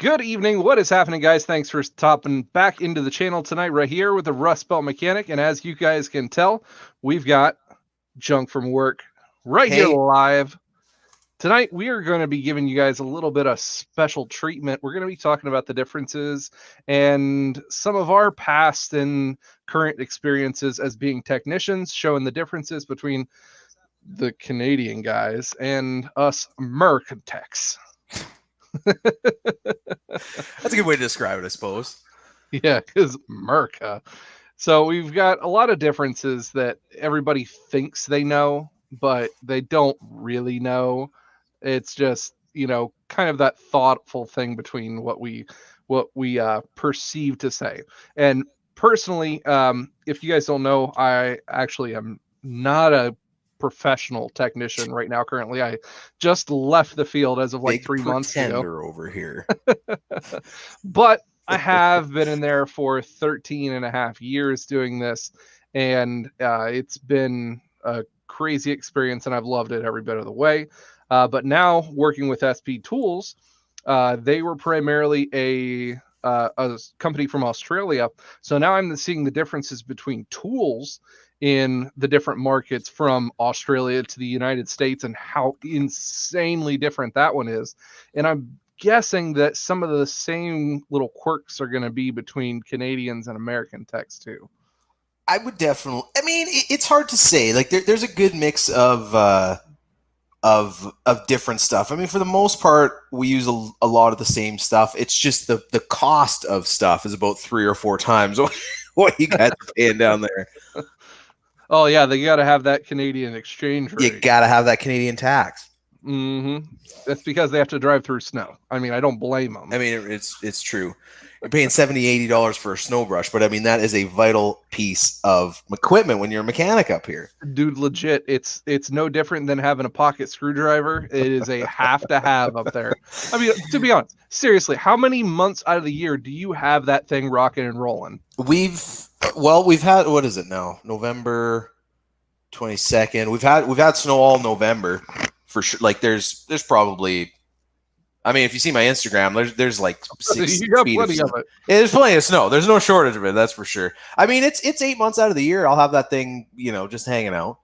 Good evening. What is happening, guys? Thanks for stopping back into the channel tonight, right here with the Rust Belt Mechanic. And as you guys can tell, we've got junk from work right here Hey, live. Tonight, we are going to be giving you guys a little bit of special treatment. We're going to be talking about the differences and some of our past and current experiences as being technicians, showing the differences between the Canadian guys and us American techs. that's a good way to describe it, I suppose. Yeah, because America. So we've got a lot of differences that everybody thinks they know, but they don't really know. It's just, kind of that thoughtful thing between what we perceive to say. And personally, if you guys don't know, I actually am not a professional technician right now. Currently, I just left the field as of like Big 3 months ago. pretender over here. But I have been in there for 13 and a half years doing this, and it's been a crazy experience, and I've loved it every bit of the way. But now working with SP Tools, they were primarily a company from Australia. So now I'm seeing the differences between tools in the different markets from Australia to the United States and how insanely different that one is. And I'm guessing that some of the same little quirks are going to be between Canadians and American techs too. I would definitely. I mean, it's hard to say. Like, there's a good mix of different stuff. I mean, for the most part, we use a lot of the same stuff. It's just the cost of stuff is about 3 or 4 times what you guys are paying down there. Oh yeah, they got to have that Canadian exchange rate. You got to have that Canadian tax. Mm-hmm. That's because they have to drive through snow. I mean, I don't blame them. I mean, it's true. You're paying $70-$80 for a snow brush, but I mean, that is a vital piece of equipment when you're a mechanic up here. Dude, legit, it's no different than having a pocket screwdriver. It is a have to have up there. I mean, to be honest, seriously, how many months out of the year do you have that thing rocking and rolling? We've had, what is it now? November 22nd. We've had snow all November for sure. Like there's probably, I mean, if you see my Instagram, there's like 6 You got feet plenty of of it. Yeah, there's plenty of snow. There's no shortage of it, that's for sure. I mean, it's 8 months out of the year. I'll have that thing, just hanging out.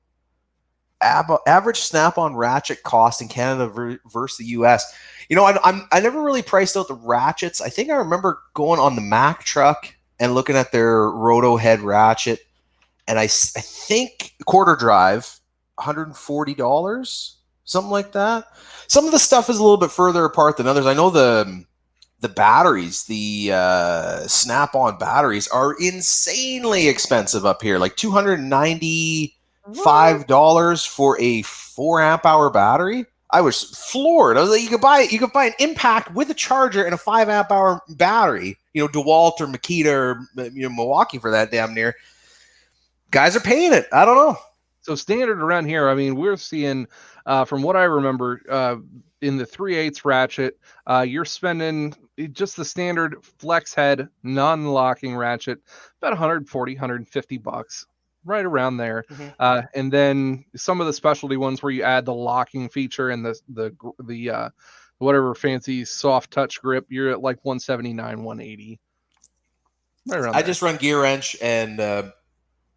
Average snap-on ratchet cost in Canada versus the US. I never really priced out the ratchets. I think I remember going on the Mack truck and looking at their roto head ratchet, and I think quarter drive, $140, something like that. Some of the stuff is a little bit further apart than others. I know the batteries, the snap-on batteries are insanely expensive up here, like $295 for a 4 amp hour battery. I was floored. I was like, you could buy an Impact with a charger and a 5 amp hour battery, DeWalt or Makita or Milwaukee for that damn near. Guys are paying it. I don't know. So standard around here, I mean, we're seeing, from what I remember, in the 3/8 ratchet, you're spending just the standard flex head, non-locking ratchet, about $140, $150, right around there. Mm-hmm. And then some of the specialty ones where you add the locking feature and the whatever fancy soft touch grip, you're at like $179, $180. Right around I there. just run gear wrench, and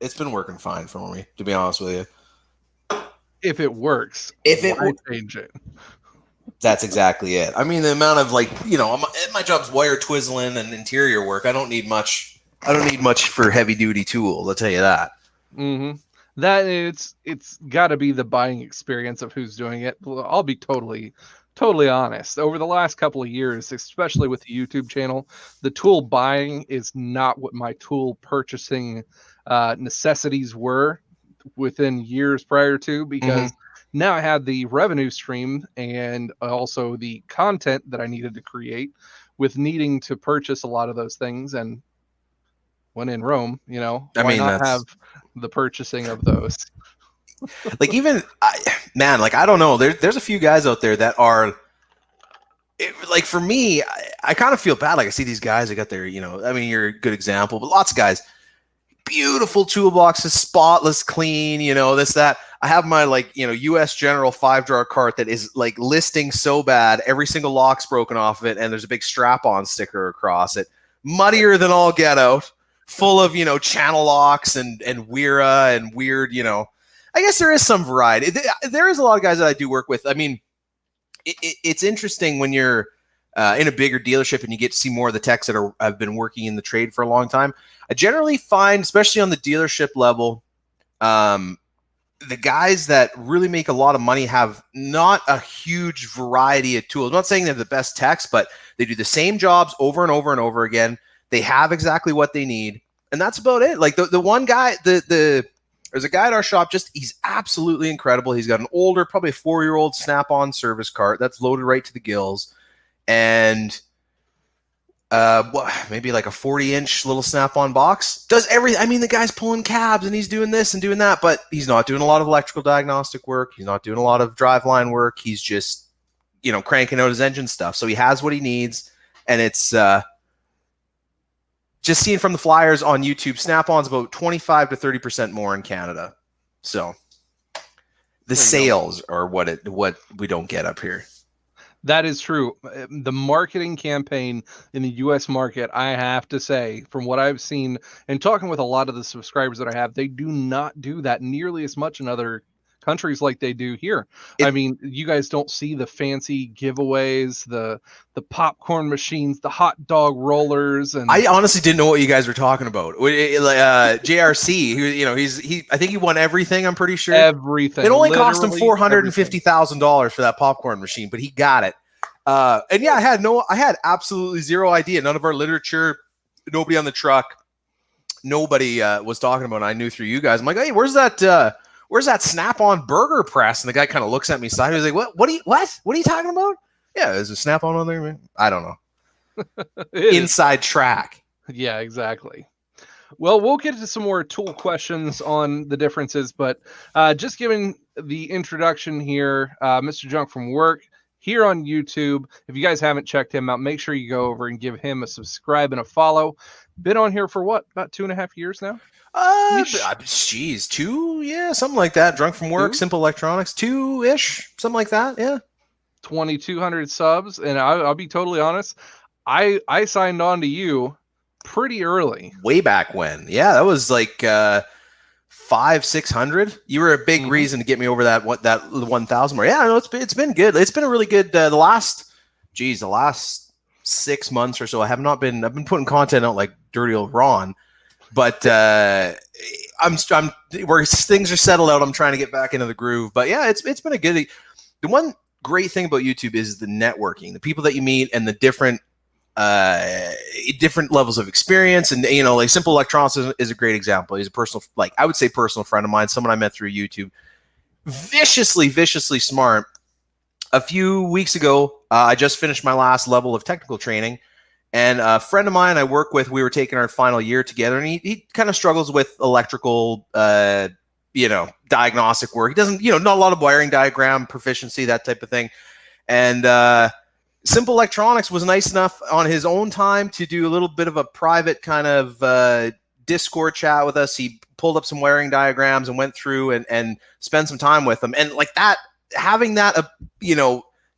it's been working fine for me, to be honest with you. If it works, why change it? That's exactly it. I mean, the amount of my job's wire twizzling and interior work. I don't need much for heavy duty tools. I'll tell you that. Mm-hmm. That it's got to be the buying experience of who's doing it. I'll be totally honest. Over the last couple of years, especially with the YouTube channel, the tool buying is not what my tool purchasing necessities were within years prior to, because now I had the revenue stream and also the content that I needed to create with needing to purchase a lot of those things. And when in Rome, why not have the purchasing of those? Like I don't know. There's a few guys out there that are like, for me, I kind of feel bad. Like, I see these guys that got their, I mean, you're a good example, but lots of guys, beautiful toolboxes, spotless, clean, this, that. I have my like, US General 5-drawer cart that is like listing so bad, every single lock's broken off of it, and there's a big strap-on sticker across it. Muddier than all get out, full of, channel locks and Wira and weird, I guess there is some variety. There is a lot of guys that I do work with. I mean, it's interesting when you're in a bigger dealership and you get to see more of the techs that have been working in the trade for a long time. I generally find, especially on the dealership level, the guys that really make a lot of money have not a huge variety of tools. I'm not saying they're the best techs, but they do the same jobs over and over and over again. They have exactly what they need, and that's about it. Like the one guy, there's a guy at our shop, he's absolutely incredible. He's got an older, probably a 4-year-old Snap-on service cart that's loaded right to the gills, and maybe like a 40-inch little Snap-on box. Does everything. I mean, the guy's pulling cabs and he's doing this and doing that, but he's not doing a lot of electrical diagnostic work. He's not doing a lot of driveline work. He's just, cranking out his engine stuff. So he has what he needs, and it's just seeing from the flyers on YouTube, Snap-on's about 25 to 30% more in Canada. So the sales are what we don't get up here. That is true. The marketing campaign in the U.S. market, I have to say, from what I've seen and talking with a lot of the subscribers that I have, they do not do that nearly as much in other countries like they do here. I mean, you guys don't see the fancy giveaways, the popcorn machines, the hot dog rollers, and I honestly didn't know what you guys were talking about. JRC, I think he won everything. I'm pretty sure everything. It only cost him $450,000 for that popcorn machine, but he got it. And yeah, I had absolutely zero idea. None of our literature, nobody on the truck, nobody was talking about it. I knew through you guys. I'm like, hey, where's that Snap-on burger press? And the guy kind of looks at me sideways like, what are you talking about? Yeah, there's a Snap-on on there, man. I don't know. Inside track. Yeah, exactly. Well, we'll get to some more tool questions on the differences, but just giving the introduction here, Mr. Junk from Work here on YouTube. If you guys haven't checked him out, make sure you go over and give him a subscribe and a follow. Been on here for what, about 2.5 years now? Geez, 2, yeah, something like that. Drunk from Work, 2? Simple Electronics, 2-ish, something like that, yeah. 2,200 subs, and I'll be totally honest, I signed on to you pretty early. Way back when. Yeah, that was like 500-600. You were a big reason to get me over that 1,000 mark. Yeah, no, it's been good. It's been a really good the last 6 months or so. I've been putting content out like dirty old Ron, but I'm where things are settled out. I'm trying to get back into the groove. But yeah, it's been a good. The one great thing about YouTube is the networking, the people that you meet, and the different levels of experience. And like Simple Electronics is a great example. He's a personal friend of mine, someone I met through YouTube. Viciously smart. A few weeks ago, I just finished my last level of technical training, and a friend of mine I work with, we were taking our final year together, and he kind of struggles with electrical diagnostic work. He doesn't, not a lot of wiring diagram proficiency, that type of thing. And Simple Electronics was nice enough on his own time to do a little bit of a private kind of Discord chat with us. He pulled up some wiring diagrams and went through and spent some time with them. And like that, having that,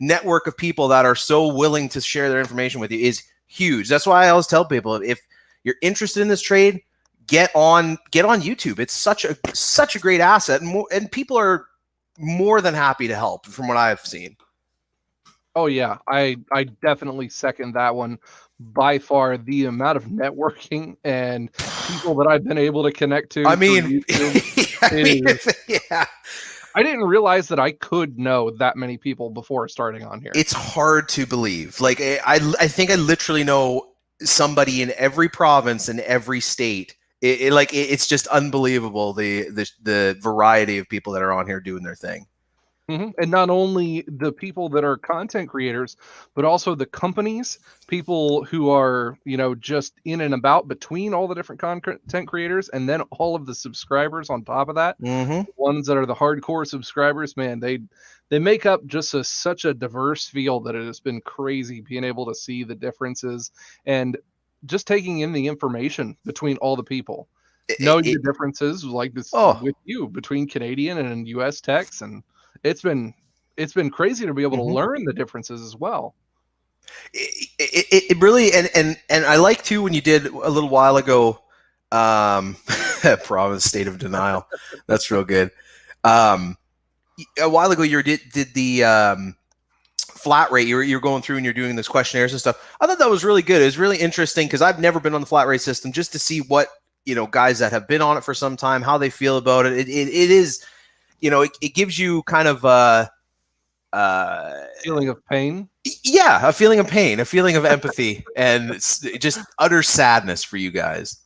network of people that are so willing to share their information with you is huge. That's why I always tell people, if you're interested in this trade, get on YouTube. It's such a great asset, and people are more than happy to help from what I've seen. Oh yeah, I definitely second that one. By far, the amount of networking and people that I've been able to connect to. I mean, yeah. I didn't realize that I could know that many people before starting on here. It's hard to believe. Like I think I literally know somebody in every province in every state. It's just unbelievable the variety of people that are on here doing their thing. And not only the people that are content creators, but also the companies, people who are, just in and about between all the different content creators, and then all of the subscribers on top of that. The ones that are the hardcore subscribers, man, they make up just such a diverse field that it has been crazy being able to see the differences and just taking in the information between all the people. know your differences like this Oh. with you between Canadian and US techs, and it's been crazy to be able to learn the differences as well. It really and I like too when you did a little while ago, province state of denial. That's real good. A while ago you did the flat rate. You're going through and you're doing those questionnaires and stuff. I thought that was really good. It was really interesting because I've never been on the flat rate system, just to see what, you know, guys that have been on it for some time, how they feel about it. It is, you know, it gives you kind of Feeling of pain. Yeah, a feeling of pain, a feeling of empathy, and just utter sadness for you guys.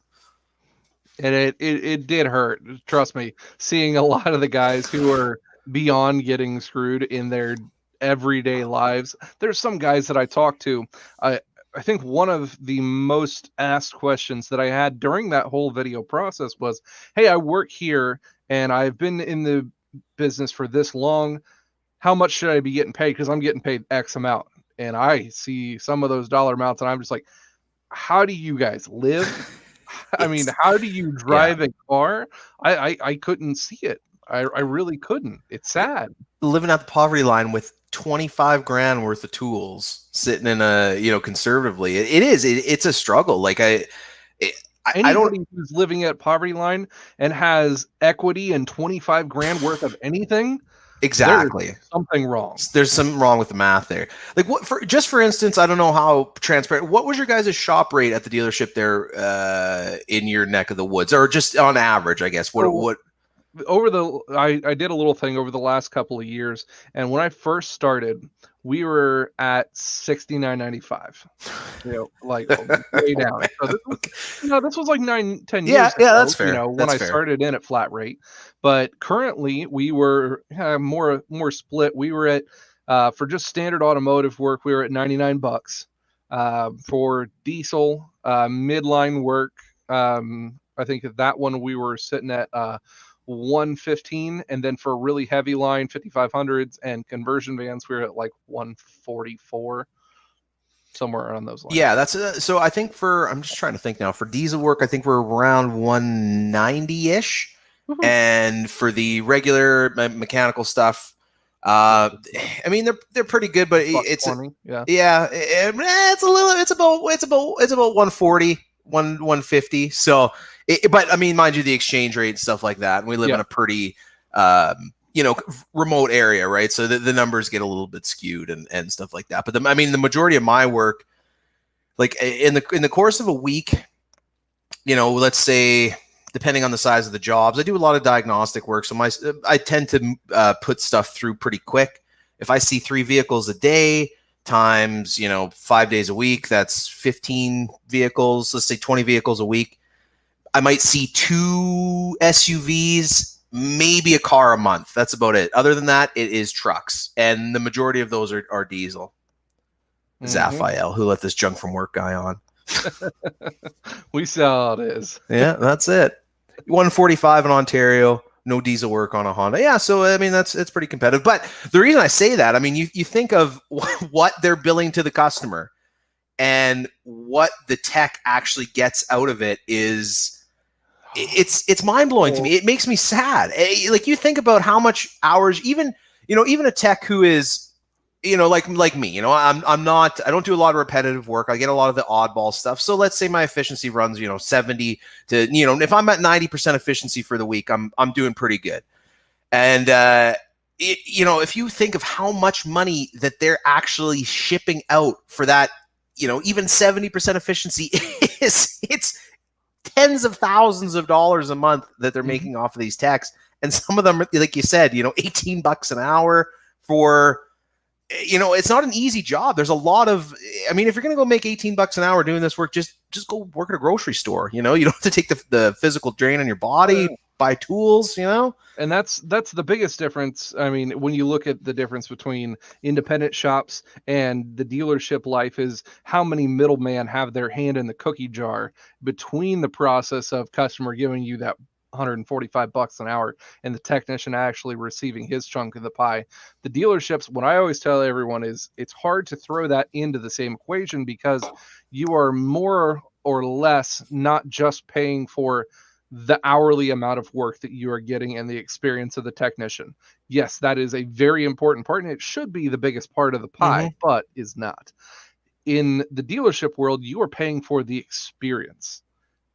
And it did hurt. Trust me, seeing a lot of the guys who are beyond getting screwed in their everyday lives. There's some guys that I talk to. I think one of the most asked questions that I had during that whole video process was, "Hey, I work here and I've been in the business for this long. How much should I be getting paid? Because I'm getting paid X amount." And I see some of those dollar amounts and I'm just like, how do you guys live? I mean, how do you drive a car? I couldn't see it. I really couldn't. It's sad. Living at the poverty line with 25 grand worth of tools sitting in a, you know, conservatively, it's a struggle. Like Anybody who's living at poverty line and has equity and 25 grand worth of anything, exactly, there's something wrong. There's something wrong with the math there. Like for instance, I don't know how transparent. What was your guys' shop rate at the dealership there in your neck of the woods, or just on average, I guess? What over the I did a little thing over the last couple of years, and when I first started, we were at $69.95. You know, like way down. So this was like 9-10 years ago. Yeah, that's fair. You know, when I started in at flat rate, but currently we were more split. We were at for just standard automotive work, we were at $99. For diesel midline work, I think that one we were sitting at 115, and then for really heavy line 5500s and conversion vans we were at like 144, somewhere around those lines. Yeah, that's so I think I'm just trying to think now, for diesel work I think we're around 190-ish. And for the regular mechanical stuff, I mean they're pretty good, but it's 20, it's about 140, 150. So but I mean, mind you, the exchange rate and stuff like that, and we live in a pretty you know, remote area, right? So the numbers get a little bit skewed and stuff like that. But I mean, the majority of my work, like in the course of a week, you know, let's say, depending on the size of the jobs, I do a lot of diagnostic work. So I tend to put stuff through pretty quick. If I see 3 vehicles a day times, you know, 5 days a week, that's 15 vehicles. Let's say 20 vehicles a week. I might see 2 SUVs, maybe a car a month. That's about it. Other than that, it is trucks. And the majority of those are diesel. Zaphael, who let this junk from work guy on. We see how it is. Yeah, that's it. 145 in Ontario, no diesel work on a Honda. Yeah, so I mean it's pretty competitive. But the reason I say that, I mean, you think of what they're billing to the customer and what the tech actually gets out of it is it's mind-blowing to me. It makes me sad. Like, you think about how much hours, even a tech who is, you know, like me, you know, I don't do a lot of repetitive work. I get a lot of the oddball stuff. So let's say my efficiency runs, you know, 70 to, you know, if I'm at 90% efficiency for the week, I'm doing pretty good. And, you know, if you think of how much money that they're actually shipping out for that, you know, even 70% efficiency it's tens of thousands of dollars a month that they're making off of these techs. And some of them, like you said, you know, $18 an hour for, you know, it's not an easy job. There's a lot of, I mean, if you're going to go make $18 an hour doing this work, just go work at a grocery store. You know, you don't have to take the physical drain on your body, buy tools, you know? And that's the biggest difference. I mean, when you look at the difference between independent shops and the dealership life, is how many middlemen have their hand in the cookie jar between the process of customer giving you that $145 an hour and the technician actually receiving his chunk of the pie. The dealerships, what I always tell everyone is, it's hard to throw that into the same equation because you are more or less not just paying for the hourly amount of work that you are getting and the experience of the technician. Yes, that is a very important part, and it should be the biggest part of the pie, but is not. In the dealership world, you are paying for the experience.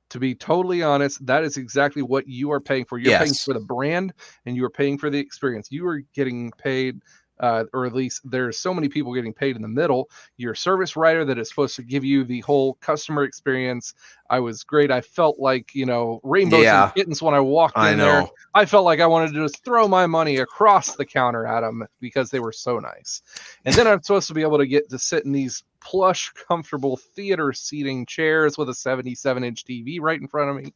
To be totally honest, that is exactly what you are paying for. You're paying for the brand, and you are paying for the experience. You are getting paid, or at least there's so many people getting paid in the middle. Your service writer that is supposed to give you the whole customer experience. I was great. I felt like, rainbows and kittens when I walked in there. I felt like I wanted to just throw my money across the counter at them because they were so nice. And then I'm supposed to be able to get to sit in these plush, comfortable theater seating chairs with a 77-inch TV right in front of me,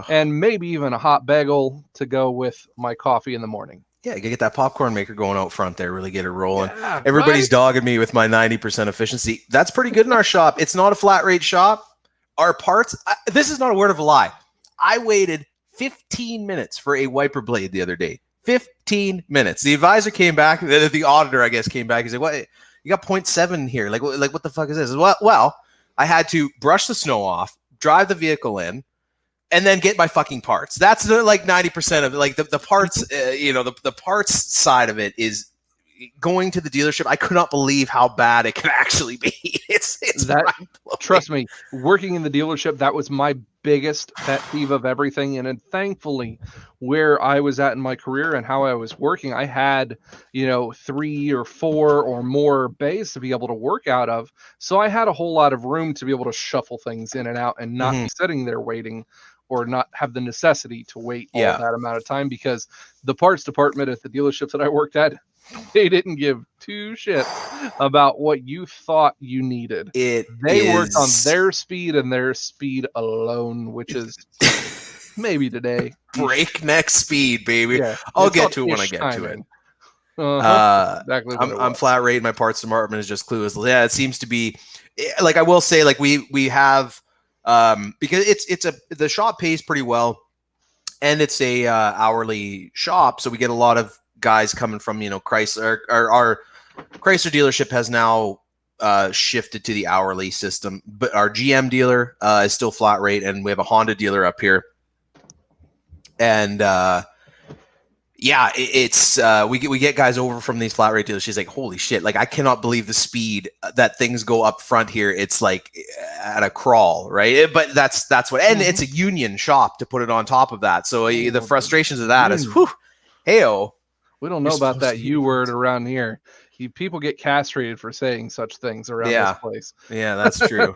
and maybe even a hot bagel to go with my coffee in the morning. Yeah, you get that popcorn maker going out front there, really get it rolling. Yeah, everybody's dogging me with my 90% efficiency. That's pretty good in our shop. It's not a flat rate shop. Our parts, this is not a word of a lie. I waited 15 minutes for a wiper blade the other day. 15 minutes. The advisor came back, the auditor, I guess, came back and said, "What? You got 0.7 here. Like what the fuck is this?" Well, I had to brush the snow off, drive the vehicle in, and then get my fucking parts. That's like 90% of it. Like the parts, the parts side of it is going to the dealership. I could not believe how bad it can actually be. It's that. Trust me, working in the dealership, that was my biggest pet peeve of everything. And then thankfully, where I was at in my career and how I was working, I had, 3 or 4 or more bays to be able to work out of. So I had a whole lot of room to be able to shuffle things in and out and not be sitting there waiting, or not have the necessity to wait all that amount of time, because the parts department at the dealerships that I worked at, they didn't give 2 shits about what you thought you needed. They worked on their speed and their speed alone, which is maybe today. Breakneck speed, baby. Yeah, I'll get to it when I get to it. Exactly. I'm flat rate. My parts department is just clueless. Yeah, it seems to be like, I will say, like we have, because the shop pays pretty well, and it's a hourly shop, so we get a lot of guys coming from Chrysler. Our Chrysler dealership has now shifted to the hourly system, but our GM dealer is still flat rate, and we have a Honda dealer up here, and it's we get guys over from these flat rate dealers. She's like, holy shit, like I cannot believe the speed that things go up front here. It's like at a crawl, right? But that's what, and it's a union shop to put it on top of that. So the frustrations of that is, hey-oh. We don't know about that U word around here. People get castrated for saying such things around this place. Yeah, that's true.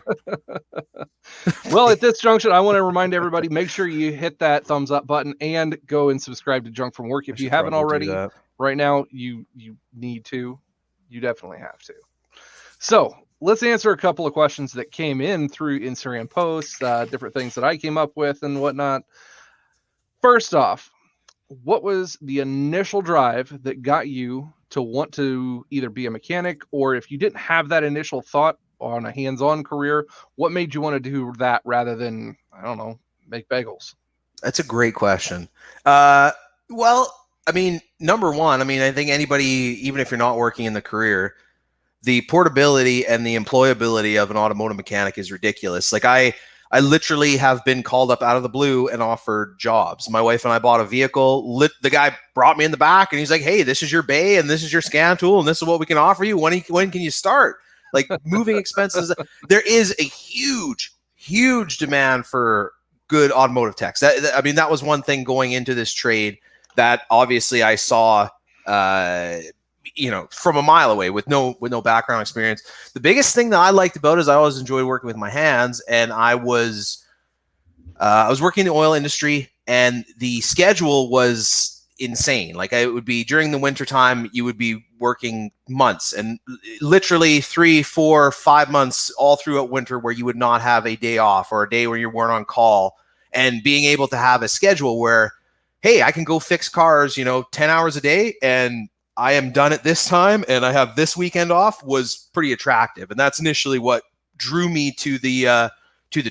Well, at this junction, I want to remind everybody, make sure you hit that thumbs up button and go and subscribe to Junk from Work. If you haven't already, right now, you need to. You definitely have to. So let's answer a couple of questions that came in through Instagram posts, different things that I came up with and whatnot. First off, what was the initial drive that got you to want to either be a mechanic, or if you didn't have that initial thought on a hands-on career, what made you want to do that rather than, I don't know, make bagels? That's a great question. Well, I mean, number one, I think anybody, even if you're not working in the career, the portability and the employability of an automotive mechanic is ridiculous. Like I literally have been called up out of the blue and offered jobs. My wife and I bought a vehicle. The guy brought me in the back and he's like, hey, this is your bay and this is your scan tool and this is what we can offer you. When can you start? Like, moving expenses. There is a huge, huge demand for good automotive techs. That was one thing going into this trade that obviously I saw, from a mile away with no background experience. The biggest thing that I liked about it is I always enjoyed working with my hands, and I was working in the oil industry, and the schedule was insane. Like, it would be during the winter time, you would be working months, and literally 3, 4, 5 months all throughout winter where you would not have a day off or a day where you weren't on call, and being able to have a schedule where, hey, I can go fix cars, 10 hours a day, and I am done at this time and I have this weekend off, was pretty attractive. And that's initially what drew me to the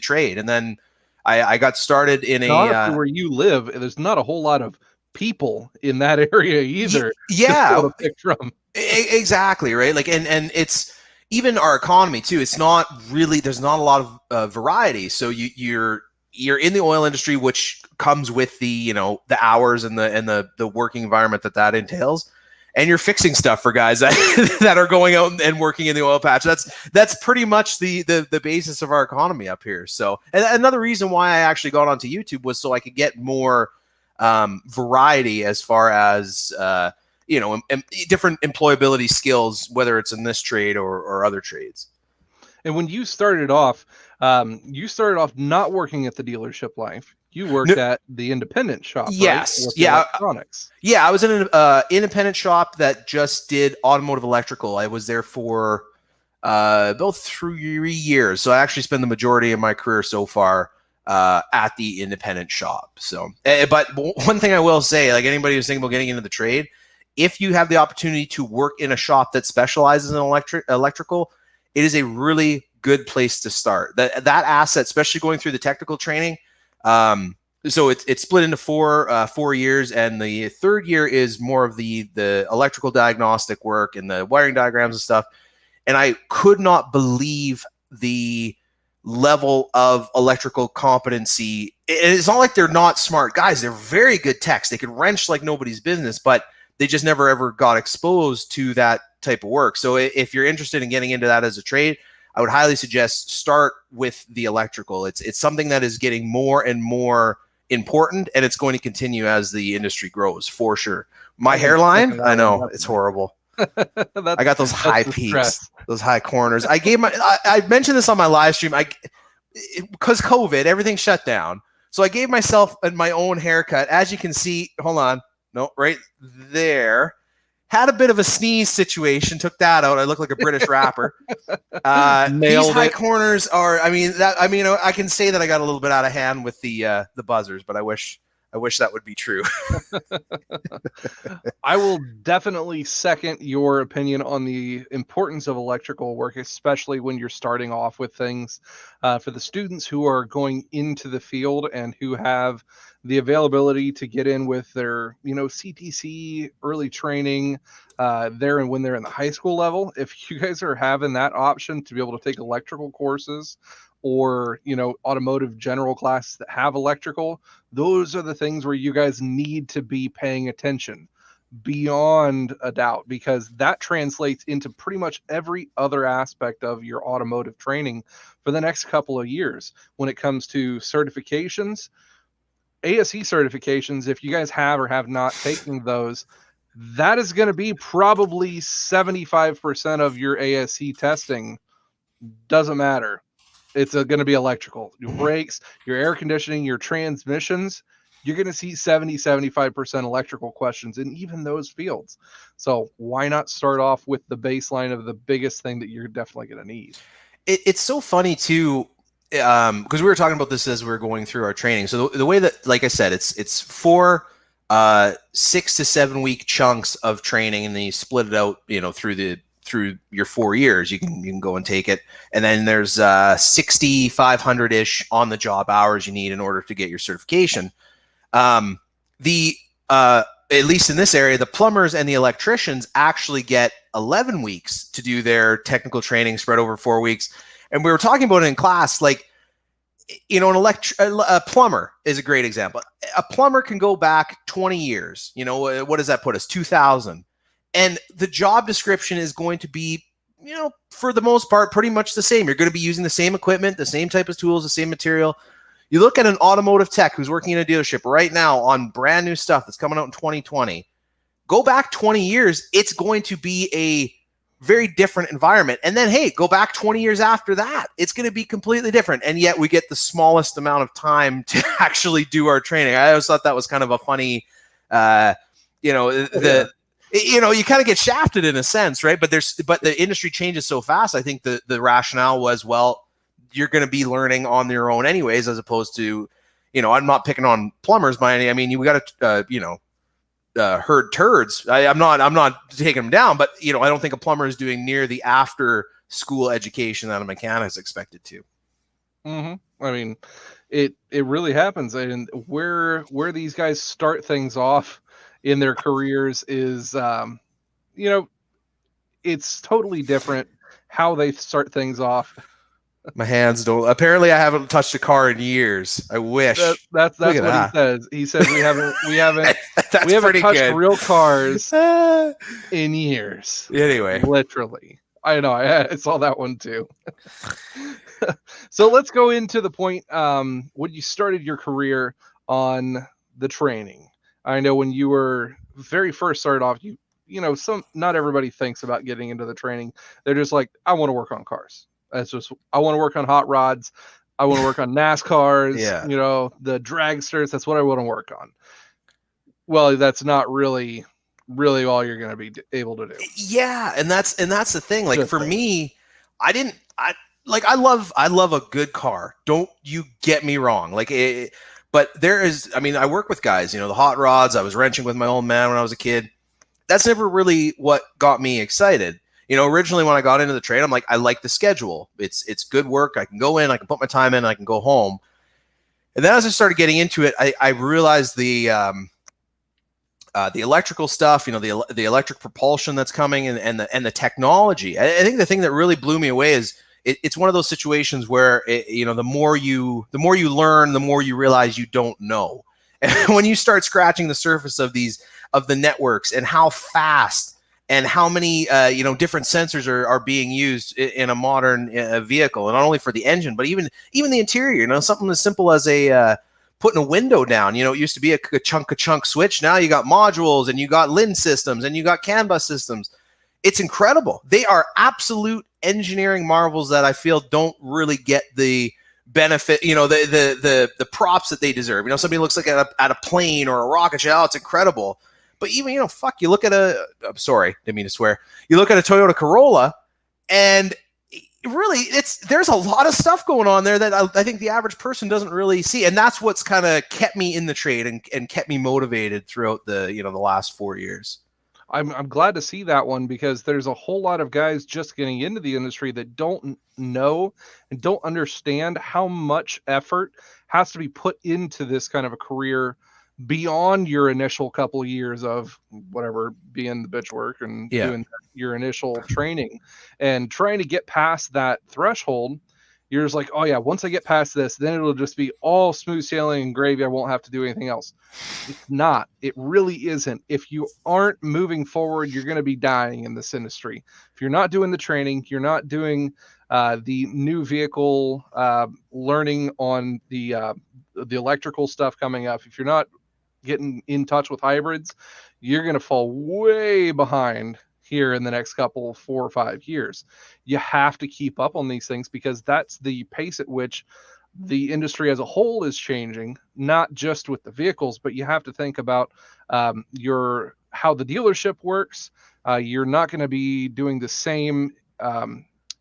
trade. And then I got started in where you live, there's not a whole lot of people in that area either. Yeah. To pick from. Exactly. Right. Like, and it's even our economy too. It's not really, there's not a lot of variety. So you're you're in the oil industry, which comes with the the hours and the working environment that entails, and you're fixing stuff for guys that that are going out and working in the oil patch. That's pretty much the basis of our economy up here. So, and another reason why I actually got onto YouTube was so I could get more variety as far as different employability skills, whether it's in this trade or other trades. And when you started off not working at the dealership life. You worked at the independent shop, yes, right? With yeah, electronics. Yeah, I was in an independent shop that just did automotive electrical. I was there for about 3 years, so I actually spent the majority of my career so far at the independent shop. So, but one thing I will say, like anybody who's thinking about getting into the trade, if you have the opportunity to work in a shop that specializes in electrical, it is a really good place to start. That asset, especially going through the technical training. So it's split into 4 years, and the third year is more of the electrical diagnostic work and the wiring diagrams and stuff. And I could not believe the level of electrical competency. It's not like they're not smart guys. They're very good techs. They can wrench like nobody's business, but they just never ever got exposed to that type of work. So if you're interested in getting into that as a trade, I would highly suggest start with the electrical. It's something that is getting more and more important, and it's going to continue as the industry grows, for sure. My hairline, I know, it's horrible. I got those high peaks, those high corners. I mentioned this on my live stream. Because COVID, everything shut down. So I gave myself my own haircut. As you can see, hold on. No, right there. Had a bit of a sneeze situation, took that out. I look like a British rapper. These high corners are, I can say that I got a little bit out of hand with the buzzers, but I wish that would be true. I will definitely second your opinion on the importance of electrical work, especially when you're starting off with things. For the students who are going into the field and who have the availability to get in with their, CTC early training there and when they're in the high school level, if you guys are having that option to be able to take electrical courses or, automotive general classes that have electrical, those are the things where you guys need to be paying attention beyond a doubt, because that translates into pretty much every other aspect of your automotive training for the next couple of years. When it comes to certifications, ASE certifications, if you guys have or have not taken those, that is going to be probably 75% of your ASE testing. Doesn't matter. It's going to be electrical. Your brakes, your air conditioning, your transmissions, you're going to see 75% electrical questions in even those fields. So why not start off with the baseline of the biggest thing that you're definitely going to need? It's so funny too, because we were talking about this as we were going through our training. So the way that, like I said, it's 4 6 to 7 week chunks of training, and then you split it out, through your 4 years. You can go and take it, and then there's 6,500 ish on the job hours you need in order to get your certification. At least in this area, the plumbers and the electricians actually get 11 weeks to do their technical training spread over 4 weeks. And we were talking about it in class, like, a plumber is a great example. A plumber can go back 20 years. What does that put us? 2000. And the job description is going to be, for the most part, pretty much the same. You're going to be using the same equipment, the same type of tools, the same material. You look at an automotive tech who's working in a dealership right now on brand new stuff that's coming out in 2020. Go back 20 years, it's going to be a very different environment. And then, hey, go back 20 years after that, it's going to be completely different. And yet we get the smallest amount of time to actually do our training. I always thought that was kind of a funny, you kind of get shafted in a sense, right? But the industry changes so fast. I think the rationale was, well, you're going to be learning on your own anyways, as opposed to, I'm not picking on plumbers by any. I mean, we got to, herd turds. I'm not taking them down, but I don't think a plumber is doing near the after school education that a mechanic is expected to. Mm-hmm. I mean, it really happens, and where these guys start things off in their careers is, it's totally different how they start things off My hands don't. Apparently, I haven't touched a car in years. I wish. That's Look at what he that. says. He says we That's haven't pretty touched good. real cars in years. Anyway, Literally. I know. I saw that one too. So let's go into the point when you started your career on the training. I know when you were very first started off, not everybody thinks about getting into the training. They're just like, I want to work on cars. I want to work on hot rods. I want to work on NASCARs, yeah. The dragsters. That's what I want to work on. Well, that's not really all you're going to be able to do. Yeah, and that's the thing. Like for me, I love a good car. Don't you get me wrong. But there is, I mean, I work with guys, the hot rods. I was wrenching with my old man when I was a kid. That's never really what got me excited. Originally when I got into the trade, I'm like, I like the schedule. It's good work. I can go in, I can put my time in, I can go home. And then as I started getting into it, I realized the electrical stuff, the electric propulsion that's coming, and the technology. I think the thing that really blew me away is it's one of those situations where the more you learn, the more you realize you don't know. And when you start scratching the surface of the networks and how fast and how many different sensors are being used in a modern vehicle, and not only for the engine but even the interior. Something as simple as putting a window down. It used to be a chunk switch. Now you got modules, and you got LIN systems, and you got CAN bus systems. It's incredible. They are absolute engineering marvels that I feel don't really get the benefit, the props that they deserve. Somebody looks like at a plane or a rocket ship. Oh, it's incredible. But even, you look at I'm sorry, didn't mean to swear. You look at a Toyota Corolla, and really, there's a lot of stuff going on there that I think the average person doesn't really see, and that's what's kind of kept me in the trade and kept me motivated throughout the last 4 years. I'm glad to see that one, because there's a whole lot of guys just getting into the industry that don't know and don't understand how much effort has to be put into this kind of a career beyond your initial couple of years of whatever, being the bitch work and doing your initial training and trying to get past that threshold. You're just like, oh yeah, once I get past this, then it'll just be all smooth sailing and gravy. I won't have to do anything else. It's not. It really isn't. If you aren't moving forward, you're going to be dying in this industry. If you're not doing the training, you're not doing the new vehicle learning on the electrical stuff coming up. If you're not getting in touch with hybrids, you're going to fall way behind here in the next 4 or 5 years. You have to keep up on these things, because that's the pace at which the industry as a whole is changing, not just with the vehicles, but you have to think about how the dealership works. You're not going to be doing the same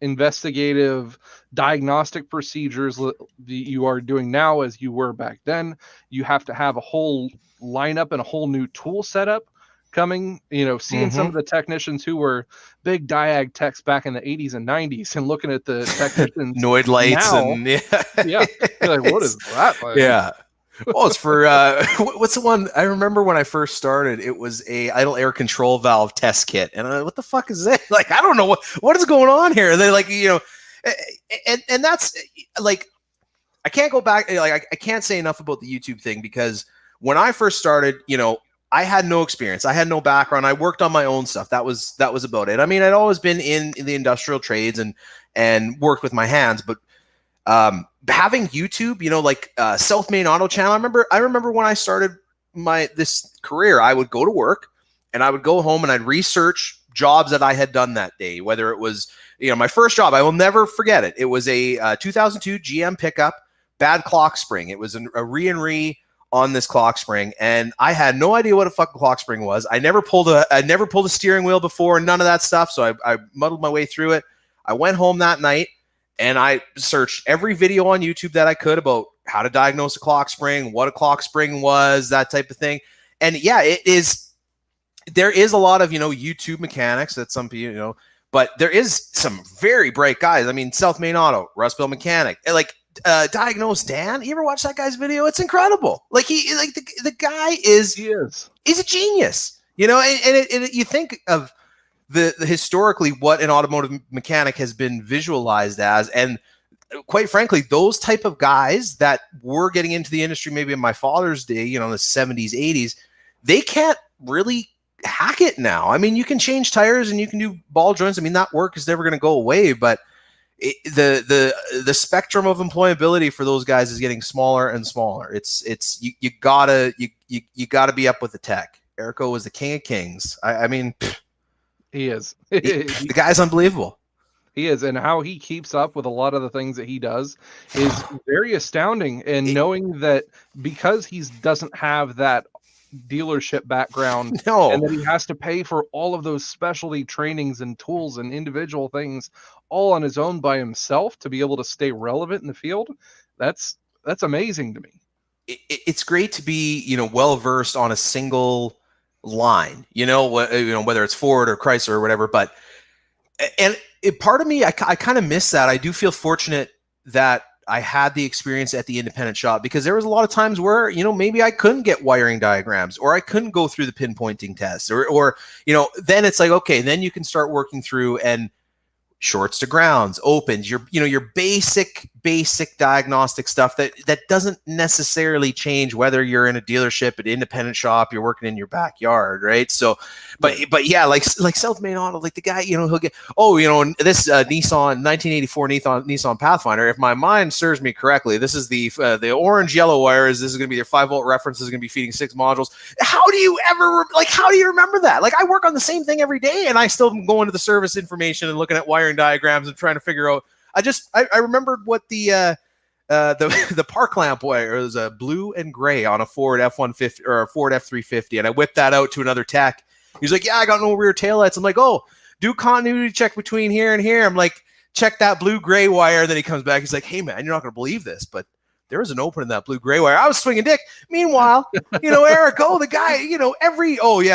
investigative diagnostic procedures that you are doing now as you were back then. You have to have a whole lineup and a whole new tool setup coming, seeing some of the technicians who were big diag techs back in the 80s and 90s and looking at the technicians Noid lights now, and you're like, what is that thing? Yeah. Well, it's for what's the one I remember when I first started? It was a idle air control valve test kit, and I'm like, what the fuck is that? Like, I don't know what is going on here. And they and that's like, I can't go back. Like, I can't say enough about the YouTube thing, because when I first started, I had no experience. I had no background. I worked on my own stuff. That was about it. I mean, I'd always been in the industrial trades and worked with my hands, but having YouTube, South Main Auto Channel. I remember when I started this career, I would go to work and I would go home and I'd research jobs that I had done that day. Whether it was, my first job, I will never forget it. It was a 2002 GM pickup, bad clock spring. It was a re on this clock spring, and I had no idea what a fucking clock spring was. I never pulled a steering wheel before, none of that stuff. So I muddled my way through it. I went home that night and I searched every video on YouTube that I could about how to diagnose a clock spring, what a clock spring was, that type of thing. And yeah, there is a lot of, YouTube mechanics that some people, but there is some very bright guys. I mean, South Main Auto, Rust Belt Mechanic, like Diagnose Dan. You ever watch that guy's video? It's incredible. Like the guy he's a genius, and you think of the historically what an automotive mechanic has been visualized as, and quite frankly, those type of guys that were getting into the industry maybe in my father's day, you know, in the 70s, 80s, they can't really hack it now. I mean, you can change tires and you can do ball joints. I mean, that work is never going to go away, but the spectrum of employability for those guys is getting smaller and smaller. You gotta be up with the tech. Erico was the king of kings. I mean, He is. the guy's unbelievable. He is, and how he keeps up with a lot of the things that he does is very astounding. And knowing that because he doesn't have that dealership background, No. and that he has to pay for all of those specialty trainings and tools and individual things all on his own by himself to be able to stay relevant in the field, that's amazing to me. It's great to be, you know, well versed on a single line, you know, whether it's Ford or Chrysler or whatever. But part of me, I kind of miss that. I do feel fortunate that I had the experience at the independent shop, because there was a lot of times where, you know, maybe I couldn't get wiring diagrams, or I couldn't go through the pinpointing tests, or you know, then it's like, okay, then you can start working through and shorts to grounds, opens, your basic diagnostic stuff that doesn't necessarily change whether you're in a dealership, an independent shop, you're working in your backyard, right? So, but yeah, like South Main Auto, like the guy, you know, he'll get, oh, you know, this Nissan 1984 Nissan Pathfinder. If my mind serves me correctly, this is the orange yellow wires. This is going to be their 5-volt reference. This is going to be feeding 6 modules. How do you remember that? Like, I work on the same thing every day, and I still go into the service information and looking at wiring diagrams and trying to figure out. I remembered what the park lamp wire was, blue and gray on a Ford F-150 or a Ford F-350, and I whipped that out to another tech. He's like, yeah, I got no rear taillights. I'm like, oh, do continuity check between here and here. I'm like, check that blue-gray wire. Then he comes back. He's like, hey, man, you're not going to believe this, but there was an open in that blue-gray wire. I was swinging dick. Meanwhile, you know, Eric, the guy, you know,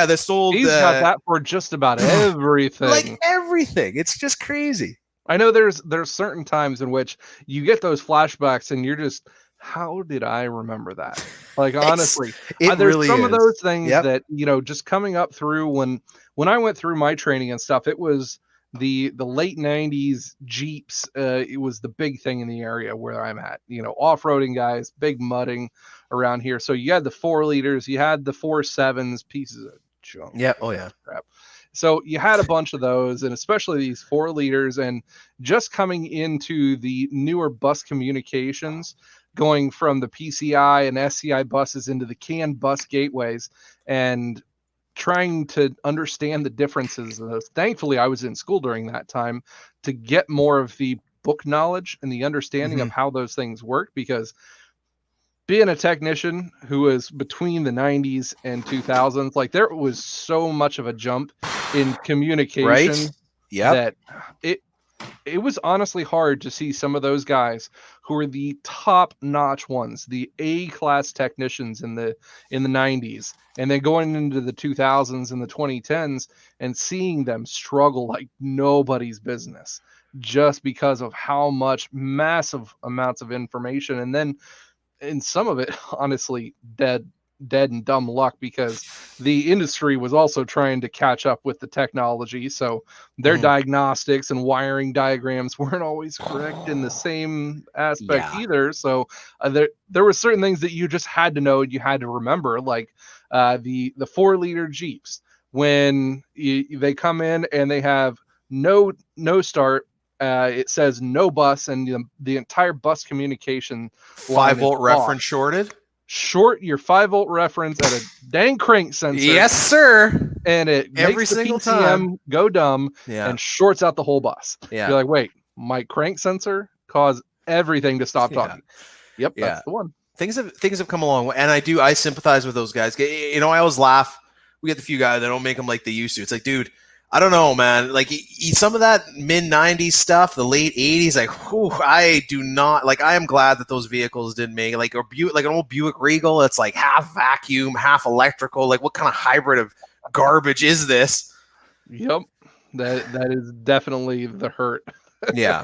this old... He's got that for just about everything. Like everything. It's just crazy. I know there's certain times in which you get those flashbacks and you're just, how did I remember that? Like, honestly, there's really some is. of those things Yep. that, you know, just coming up through when I went through my training and stuff, it was the late 90s Jeeps. It was the big thing in the area where I'm at, you know, off-roading guys, big mudding around here. So you had the 4 liters, you had the 4.7s, pieces of junk. Yeah. Oh yeah. Crap. So you had a bunch of those, and especially these 4 liters, and just coming into the newer bus communications, going from the PCI and SCI buses into the CAN bus gateways, and trying to understand the differences of those. Thankfully, I was in school during that time to get more of the book knowledge and the understanding of how those things work, because being a technician who was between the 90s and 2000s, like, there was so much of a jump in communication, right? That it was honestly hard to see some of those guys who were the top-notch ones, the A-class technicians in the 90s, and then going into the 2000s and the 2010s and seeing them struggle like nobody's business, just because of how much massive amounts of information, and then in some of it, honestly, dead and dumb luck, because the industry was also trying to catch up with the technology. So their diagnostics and wiring diagrams weren't always correct in the same aspect either. So there were certain things that you just had to know and you had to remember, like the 4-liter Jeeps, when they come in and they have no start. It says no bus, and the entire bus communication 5-volt reference shorted. Short your 5-volt reference at a dang crank sensor. Yes, sir. And it every makes the single PCM time go dumb and shorts out the whole bus. Yeah. You're like, wait, my crank sensor caused everything to stop talking. Yep, that's the one. Things have come along, and I sympathize with those guys. You know, I always laugh. We get the few guys that don't make them like they used to. It's like, dude, I don't know, man. Like, some of that mid-90s stuff, the late 80s, like, whew, I do not, like, I am glad that those vehicles didn't make it. Like, like an old Buick Regal, it's like half vacuum, half electrical. Like, what kind of hybrid of garbage is this? Yep. That is definitely the hurt. Yeah.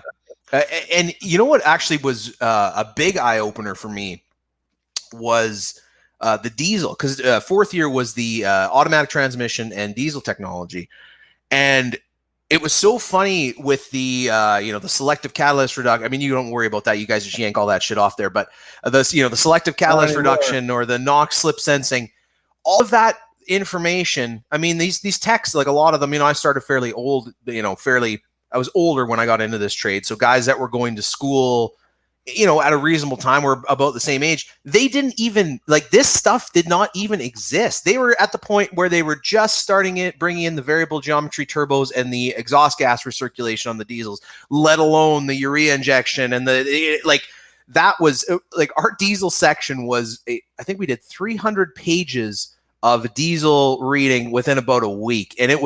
And you know what actually was a big eye-opener for me was the diesel, because 4th year was the automatic transmission and diesel technology. And It was so funny with the the selective catalyst reduction. I mean, you don't worry about that. You guys just yank all that shit off there. But the selective catalyst reduction or the NOx slip sensing, all of that information. I mean, these techs, like a lot of them. I started fairly old. I was older when I got into this trade. So guys that were going to school, at a reasonable time, were about the same age. They didn't even, like, this stuff did not even exist. They were at the point where they were just bringing in the variable geometry turbos and the exhaust gas recirculation on the diesels, let alone the urea injection and that was like our diesel section was I think we did 300 pages of diesel reading within about a week, and it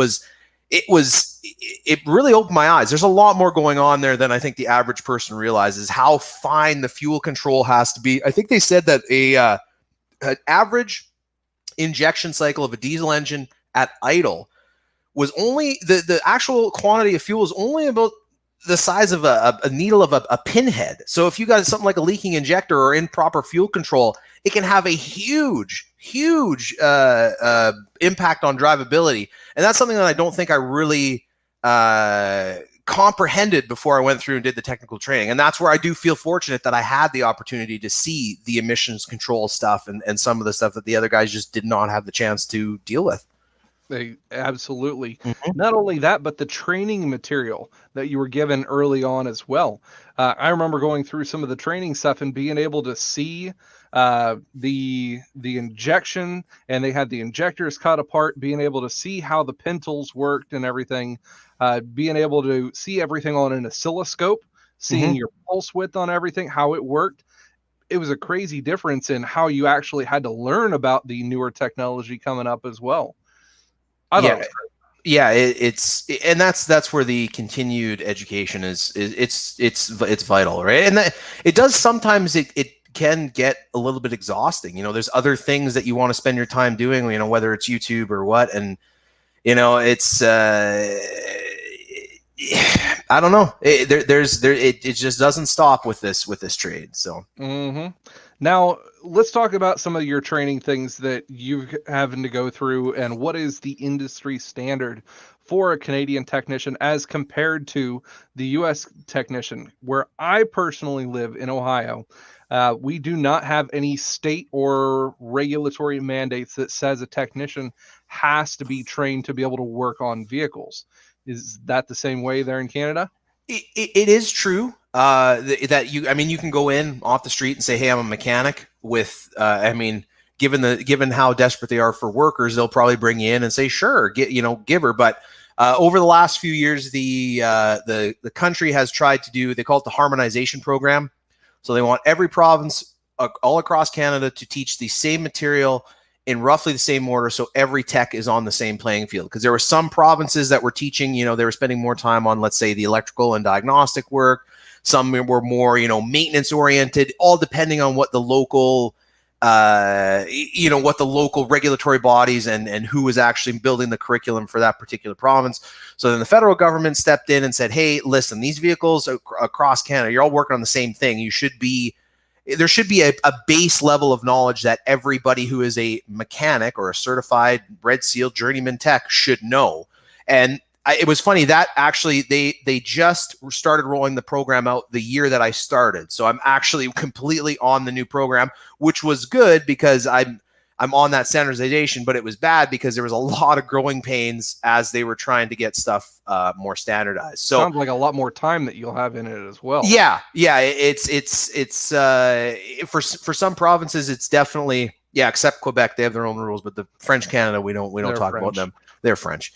really opened my eyes. There's a lot more going on there than I think the average person realizes, how fine the fuel control has to be. I think they said that an average injection cycle of a diesel engine at idle was only the actual quantity of fuel is only about the size of a needle of a pinhead. So if you got something like a leaking injector or improper fuel control, it can have a huge impact on drivability. And that's something that I don't think I really comprehended before I went through and did the technical training. And that's where I do feel fortunate that I had the opportunity to see the emissions control stuff and some of the stuff that the other guys just did not have the chance to deal with. They absolutely. Not only that, but the training material that you were given early on as well. I remember going through some of the training stuff and being able to see the injection, and they had the injectors cut apart, being able to see how the pintles worked and everything, being able to see everything on an oscilloscope, seeing your pulse width on everything, how it worked. It was a crazy difference in how you actually had to learn about the newer technology coming up as well. That's where the continued education is it's vital, right? And that it does sometimes it can get a little bit exhausting. There's other things that you want to spend your time doing, whether it's YouTube or what, and it's I don't know. It just doesn't stop with this trade. So now let's talk about some of your training things that you're having to go through, and what is the industry standard for a Canadian technician as compared to the U.S. technician. Where I personally live in Ohio, we do not have any state or regulatory mandates that says a technician has to be trained to be able to work on vehicles. Is that the same way there in Canada? It is true that you can go in off the street and say, hey, I'm a mechanic with, given how desperate they are for workers, they'll probably bring you in and say, sure, give her. But over the last few years, the country has tried to do, they call it the harmonization program. So they want every province all across Canada to teach the same material in roughly the same order, so every tech is on the same playing field. Because there were some provinces that were teaching, they were spending more time on, let's say, the electrical and diagnostic work. Some were more, maintenance oriented, all depending on what the local, what the local regulatory bodies and who was actually building the curriculum for that particular province. So then the federal government stepped in and said, hey, listen, these vehicles across Canada, you're all working on the same thing. There should be a base level of knowledge that everybody who is a mechanic or a certified Red Seal journeyman tech should know. And it was funny that actually they just started rolling the program out the year that I started. So I'm actually completely on the new program, which was good because I'm on that standardization, but it was bad because there was a lot of growing pains as they were trying to get stuff more standardized. So sounds like a lot more time that you'll have in it as well. Yeah. It's for some provinces, it's definitely, except Quebec, they have their own rules, but the French Canada, we don't talk French. about them. They're French.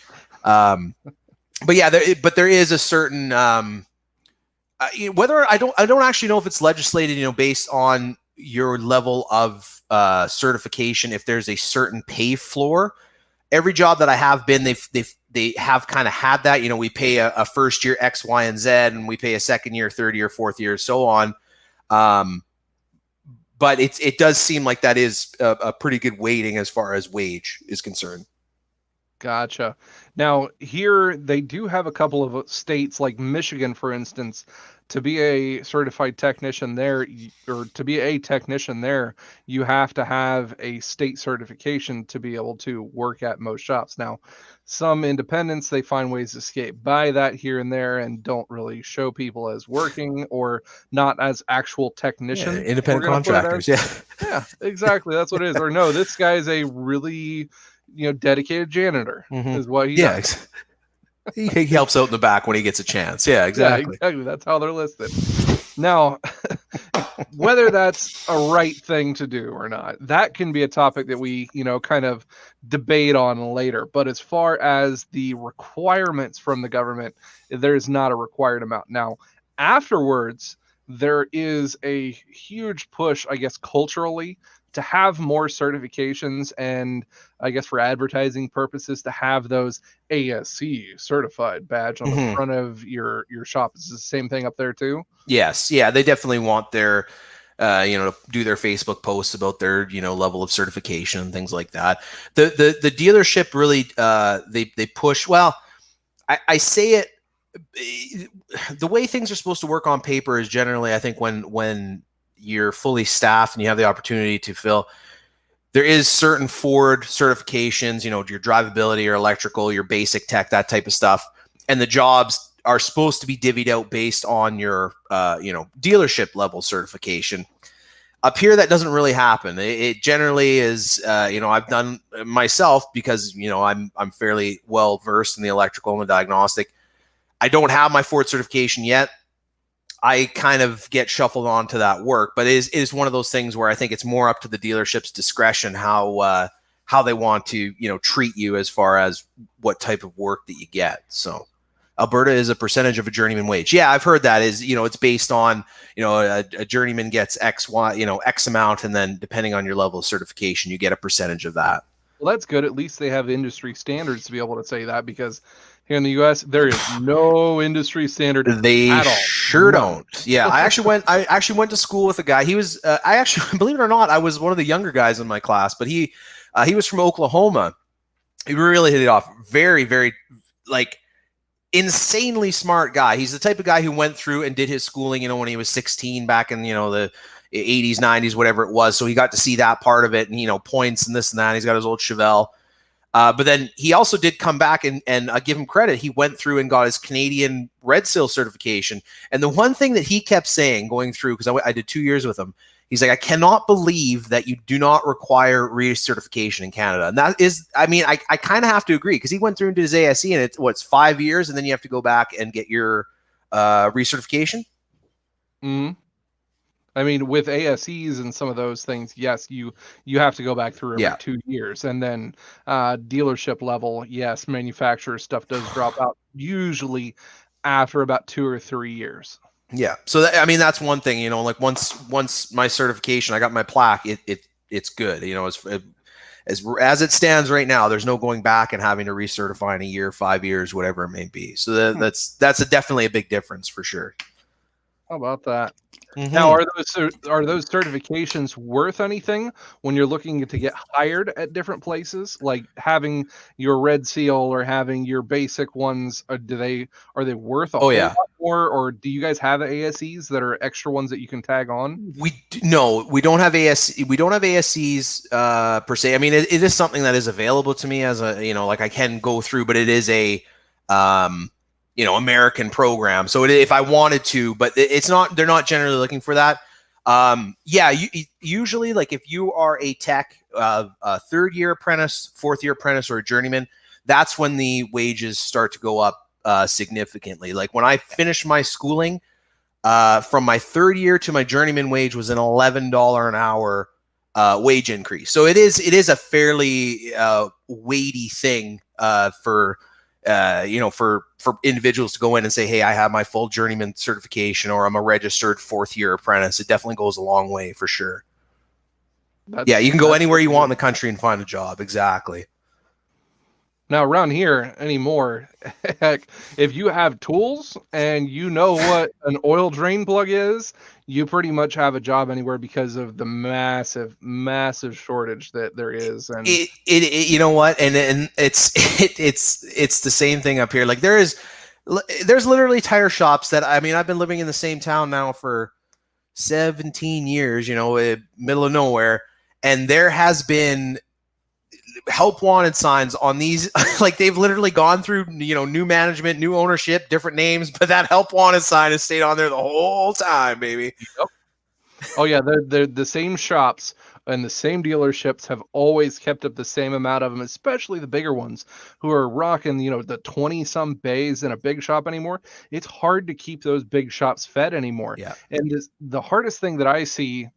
But yeah, there is a certain whether I don't actually know if it's legislated, based on your level of certification, if there's a certain pay floor. Every job that I have been, they have kind of had that. We pay a first year X, Y, and Z, and we pay a second year, third year, fourth year, so on. But it does seem like that is a pretty good weighting as far as wage is concerned. Gotcha. Now, here they do have a couple of states like Michigan, for instance, to be a certified technician there, or to be a technician there, you have to have a state certification to be able to work at most shops. Now, some independents, they find ways to skate by that here and there and don't really show people as working or not as actual Yeah, technician. We're independent going to put it contractors. as, Yeah. yeah, exactly. That's what it is. Or no, this guy is a really, dedicated janitor is what he Yeah. does. He helps out in the back when he gets a chance. Yeah, Yeah, exactly. exactly. That's how they're listed. Now, whether that's a right thing to do or not, that can be a topic that we, kind of debate on later. But as far as the requirements from the government, there's not a required amount. Now, afterwards, there is a huge push, I guess, culturally to have more certifications, and I guess for advertising purposes to have those ASC certified badge on the front of your shop. Is the same thing up there too? Yes. Yeah, they definitely want their to do their Facebook posts about their, level of certification and things like that. The dealership really they push. Well, I say it the way things are supposed to work on paper is generally, I think, when you're fully staffed and you have the opportunity to fill, there is certain Ford certifications, your drivability, your electrical, your basic tech, that type of stuff, and the jobs are supposed to be divvied out based on your dealership level certification. Up here, that doesn't really happen. It generally is, I've done myself because I'm fairly well versed in the electrical and the diagnostic. I don't have my Ford certification yet. I kind of get shuffled onto that work, but it is one of those things where I think it's more up to the dealership's discretion how they want to treat you as far as what type of work that you get. So Alberta is a percentage of a journeyman wage. Yeah, I've heard that is it's based on a journeyman gets X amount, and then depending on your level of certification, you get a percentage of that. Well, that's good. At least they have industry standards to be able to say that, because here in the U.S. there is no industry standard They at all. sure don't. Yeah, I actually went to school with a guy. He was I actually, believe it or not, I was one of the younger guys in my class, but he was from Oklahoma. He really hit it off. Very, very insanely smart guy. He's the type of guy who went through and did his schooling, when he was 16 back in the 80s, 90s, whatever it was. So he got to see that part of it, and points and this and that. He's got his old Chevelle. But then he also did come back and I give him credit. He went through and got his Canadian Red Seal certification. And the one thing that he kept saying going through, because I did 2 years with him, he's like, I cannot believe that you do not require recertification in Canada. And that is, I kind of have to agree, because he went through and did his ASE, and it's 5 years, and then you have to go back and get your recertification. Mm-hmm. With ASEs and some of those things, yes, you have to go back through every 2 years. And then dealership level, yes, manufacturer stuff does drop out usually after about 2 or 3 years. Yeah. So that's one thing, once my certification, I got my plaque, it's good. As it stands right now, there's no going back and having to recertify in a year, 5 years, whatever it may be. So that's definitely a big difference for sure. How about that? Mm-hmm. Now, are those certifications worth anything when you're looking to get hired at different places? Like having your Red Seal or having your basic ones, are they worth a whole lot more? Or do you guys have ASEs that are extra ones that you can tag on? We don't have ASE. We don't have ASEs per se. It is something that is available to me as a I can go through, but it is a American program. So if I wanted to, but it's not, they're not generally looking for that. Usually if you are a tech, a third-year apprentice, fourth-year apprentice, or a journeyman, that's when the wages start to go up significantly. Like when I finished my schooling, from my third year to my journeyman wage was an $11 an hour wage increase. So it is a fairly weighty thing for individuals to go in and say, hey, I have my full journeyman certification, or I'm a registered fourth-year apprentice. It definitely goes a long way for sure. You can go anywhere you want in the country and find a job. Exactly. Now around here anymore, heck, if you have tools and you know what an oil drain plug is, you pretty much have a job anywhere because of the massive, massive shortage that there is. And you know what? And it's the same thing up here. Like there is, There's literally tire shops that, I mean, I've been living in the same town now for 17 years, middle of nowhere, and there has been help wanted signs on these. Like, they've literally gone through, new management, new ownership, different names, but that help wanted sign has stayed on there the whole time, baby. Yep. Oh yeah, they're the same shops and the same dealerships have always kept up the same amount of them, especially the bigger ones who are rocking, the 20 some bays in a big shop anymore. It's hard to keep those big shops fed anymore. Yeah. And the hardest thing that I see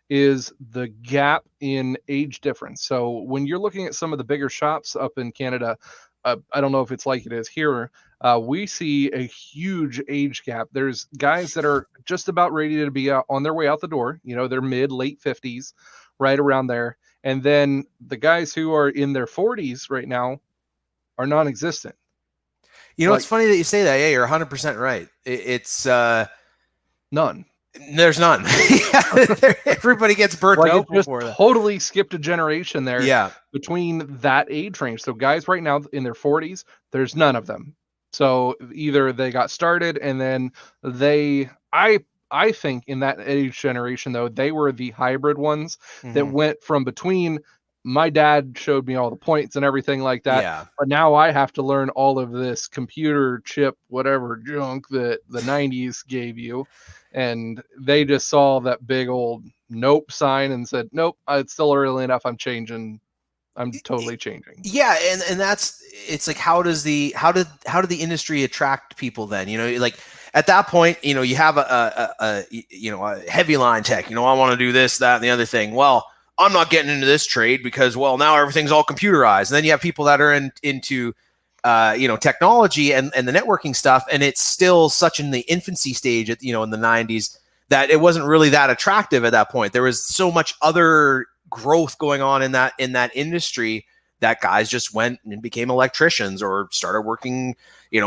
is the gap in age difference. So when you're looking at some of the bigger shops up in Canada, I don't know if it's like it is here. We see a huge age gap. There's guys that are just about ready to be on their way out the door. They're late 50s, right around there. And then the guys who are in their 40s right now are non-existent. It's funny that you say that. Yeah, you're 100% right. It's none. There's none. Everybody gets burnt out before that. Totally skipped a generation there. Yeah. Between that age range. So guys right now in their 40s, there's none of them. So either they got started and then I think in that age generation, though, they were the hybrid ones that went from between. My dad showed me all the points and everything like that. Yeah. But now I have to learn all of this computer chip, whatever junk that the 90s gave you. And they just saw that big old nope sign and said, nope, it's still early enough. I'm changing. I'm totally changing. Yeah. And it's like, how did the industry attract people then? Like at that point, you have a heavy line tech, I want to do this, that, and the other thing. Well, I'm not getting into this trade because, well, now everything's all computerized. And then you have people that are into technology and the networking stuff, and it's still such in the infancy stage in the 90s that it wasn't really that attractive at that point. There was so much other growth going on in that industry that guys just went and became electricians or started working,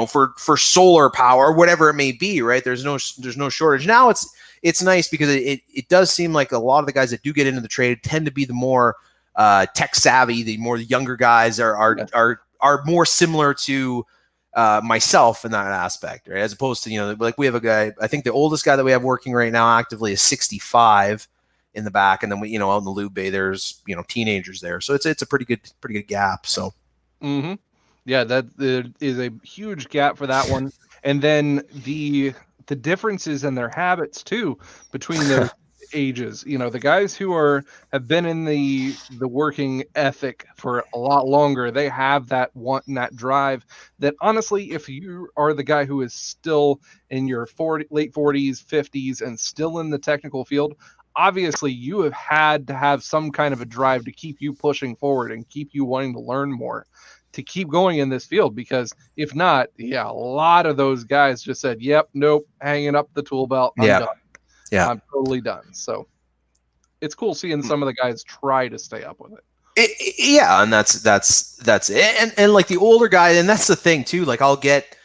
for solar power or whatever it may be, right? There's no shortage. Now it's nice because it does seem like a lot of the guys that do get into the trade tend to be the more tech savvy, the younger guys are more similar to myself in that aspect, right? As opposed to, like we have a guy, I think the oldest guy that we have working right now actively is 65 in the back. And then we, out in the lube bay, there's, teenagers there. So it's a pretty good gap. So. Mm-hmm. Yeah, that is a huge gap for that one. And then the differences in their habits too between those ages. The guys who have been in the working ethic for a lot longer, they have that want and that drive that honestly, if you are the guy who is still in your late 40s, 50s, and still in the technical field, obviously you have had to have some kind of a drive to keep you pushing forward and keep you wanting to learn more, to keep going in this field. Because if not, a lot of those guys just said, yep, nope, hanging up the tool belt, I'm done. Yeah, I'm totally done. So it's cool seeing some of the guys try to stay up with it. Yeah, and that's it. And like the older guy, and that's the thing too. Like I'll get,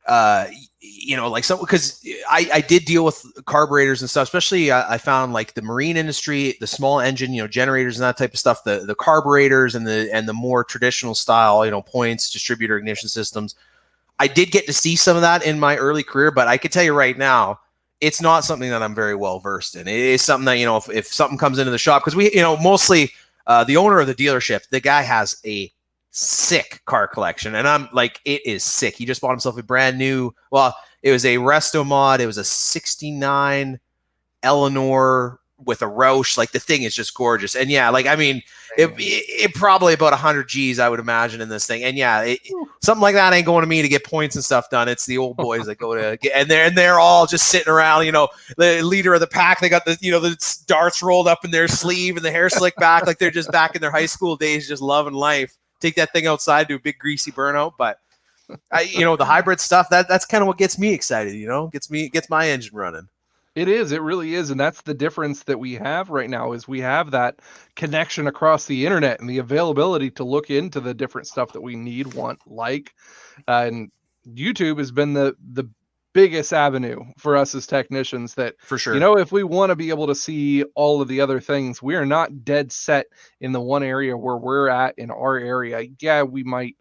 like some, because I did deal with carburetors and stuff. Especially I found like the marine industry, the small engine, generators and that type of stuff. The carburetors and the more traditional style, points, distributor ignition systems. I did get to see some of that in my early career, but I could tell you right now, it's not something that I'm very well versed in. It is something that, if something comes into the shop, because we, mostly the owner of the dealership, the guy has a sick car collection. And I'm like, it is sick. He just bought himself a brand new, it was a Resto mod. It was a 69 Eleanor with a Roush. Like the thing is just gorgeous. And yeah, like, I mean, it probably about 100 G's, I would imagine, in this thing. And yeah, something like that ain't going to me to get points and stuff done. It's the old boys that go to get, and they're all just sitting around, the leader of the pack. They got the, the darts rolled up in their sleeve and the hair slicked back. Like they're just back in their high school days, just loving life. Take that thing outside, do a big greasy burnout. But the hybrid stuff, that's kind of what gets me excited, gets my engine running. It is. It really is. And that's the difference that we have right now is we have that connection across the internet and the availability to look into the different stuff that we need, want, like. And YouTube has been the biggest avenue for us as technicians that, for sure, if we want to be able to see all of the other things, we are not dead set in the one area where we're at in our area. Yeah, we might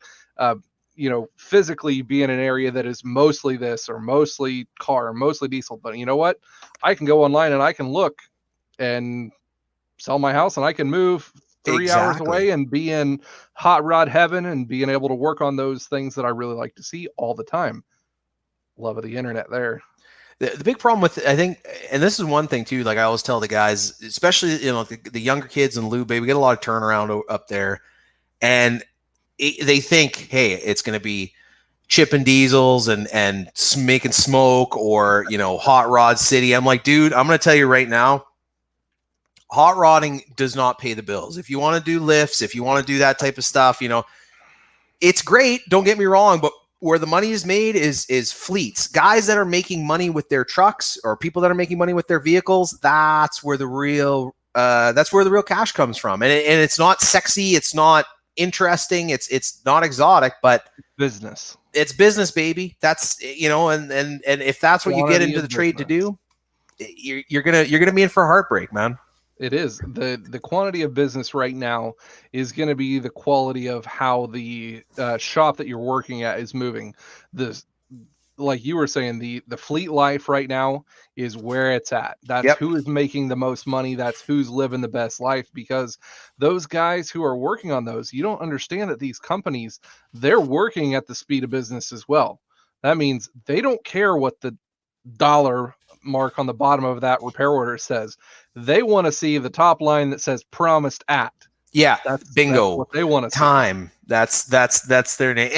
physically be in an area that is mostly this or mostly car, mostly diesel. But you know what? I can go online and I can look and sell my house, and I can move 3 hours away and be in hot rod heaven and being able to work on those things that I really like to see all the time. Love of the internet there. The big problem with, I think, and this is one thing too, like I always tell the guys, especially, the younger kids in Lube Bay, we get a lot of turnaround up there, and they think, hey, it's going to be chipping diesels and making smoke, or, hot rod city. I'm like, dude, I'm going to tell you right now, hot rodding does not pay the bills. If you want to do lifts, if you want to do that type of stuff, it's great. Don't get me wrong, but where the money is made is fleets. Guys that are making money with their trucks, or people that are making money with their vehicles. That's where the real cash comes from. And it's not sexy. It's not interesting. It's not exotic, but business. It's business, baby. That's, and if that's what you get into the trade to do, you're gonna be in for a heartbreak, man. It is. The quantity of business right now is going to be the quality of how the shop that you're working at is moving. Like you were saying, the fleet life right now is where it's at. That's who is making the most money. That's who's living the best life, because those guys who are working on those, you don't understand that these companies, they're working at the speed of business as well. That means they don't care what the dollar mark on the bottom of that repair order says. They want to see the top line that says promised at. Yeah, bingo. That's what they want to time. See. That's their name,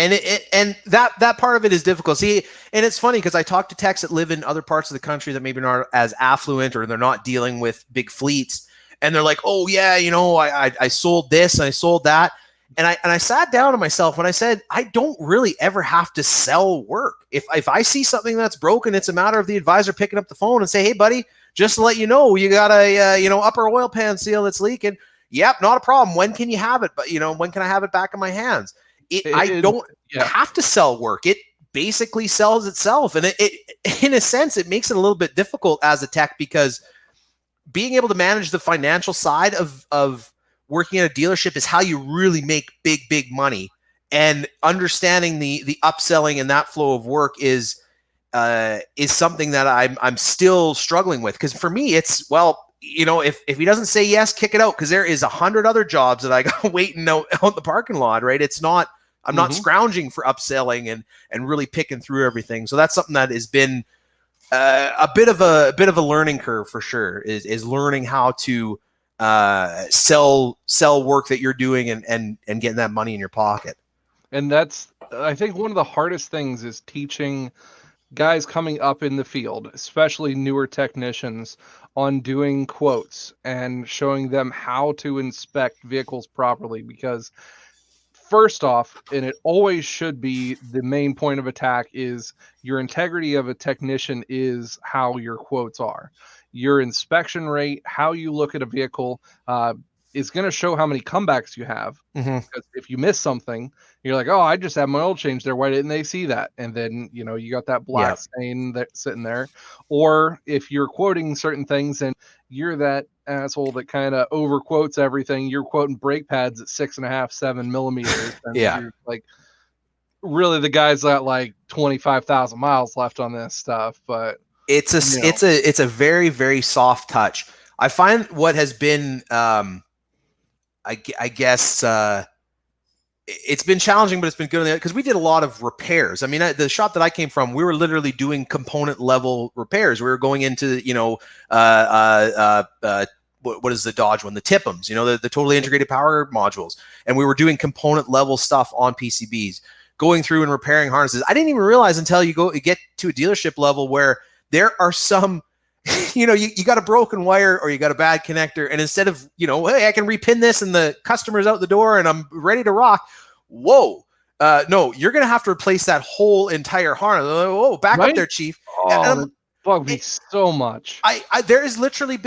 and that part of it is difficult. See, and it's funny because I talk to techs that live in other parts of the country that maybe aren't as affluent, or they're not dealing with big fleets, and they're like, "Oh yeah, I sold this and I sold that," and I sat down to myself and I said, I don't really ever have to sell work. If I see something that's broken, it's a matter of the advisor picking up the phone and say, "Hey, buddy, just to let you know, you got a upper oil pan seal that's leaking." Yep, not a problem. When can you have it? But when can I have it back in my hands? I don't have to sell work. It basically sells itself, and it in a sense it makes it a little bit difficult as a tech, because being able to manage the financial side of working at a dealership is how you really make big money. And understanding the upselling and that flow of work is something that I'm still struggling with, because for me it's, well, if he doesn't say yes, kick it out, because there is 100 other jobs that I got waiting out the parking lot, right? It's not, I'm not scrounging for upselling and really picking through everything. So that's something that has been a bit of a learning curve for sure, is learning how to sell work that you're doing and getting that money in your pocket. And that's, I think, one of the hardest things is teaching guys coming up in the field, especially newer technicians, on doing quotes and showing them how to inspect vehicles properly. Because first off, and it always should be the main point of attack, is your integrity of a technician is how your quotes are. Your inspection rate, how you look at a vehicle, is going to show how many comebacks you have. Because if you miss something, you're like, oh, I just had my oil change there. Why didn't they see that? And then, you got that black stain that's sitting there. Or if you're quoting certain things and you're that asshole that kind of over quotes everything, you're quoting brake pads at 6.5, 7 millimeters. And you're like, really, the guy's got like 25,000 miles left on this stuff. But it's a very, very soft touch. I find what has been, I guess it's been challenging, but it's been good because we did a lot of repairs. I mean, the shop that I came from, we were literally doing component level repairs. We were going into, what is the Dodge one? The TIPMs, the totally integrated power modules. And we were doing component level stuff on PCBs, going through and repairing harnesses. I didn't even realize until you get to a dealership level where there are some, you got a broken wire or you got a bad connector, and instead of, hey, I can repin this and the customer's out the door and I'm ready to rock. Whoa. No, you're going to have to replace that whole entire harness. Whoa, back up there, chief. Oh, bugged me so much. There's literally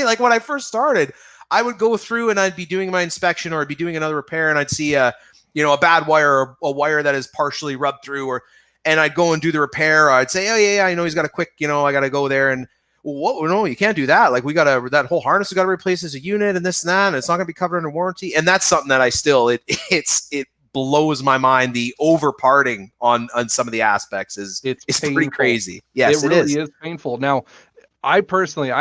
like when I first started, I would go through and I'd be doing my inspection or I'd be doing another repair and I'd see a bad wire or a wire that is partially rubbed through, and I'd go and do the repair. I'd say, oh yeah, I know he's got a quick, I got to go there. And whoa, no, you can't do that. Like that whole harness we got to replace as a unit and this and that, and it's not going to be covered under warranty. And that's something that I still, it blows my mind. The overparting on some of the aspects is pretty crazy. Yes, it really is painful. Now, I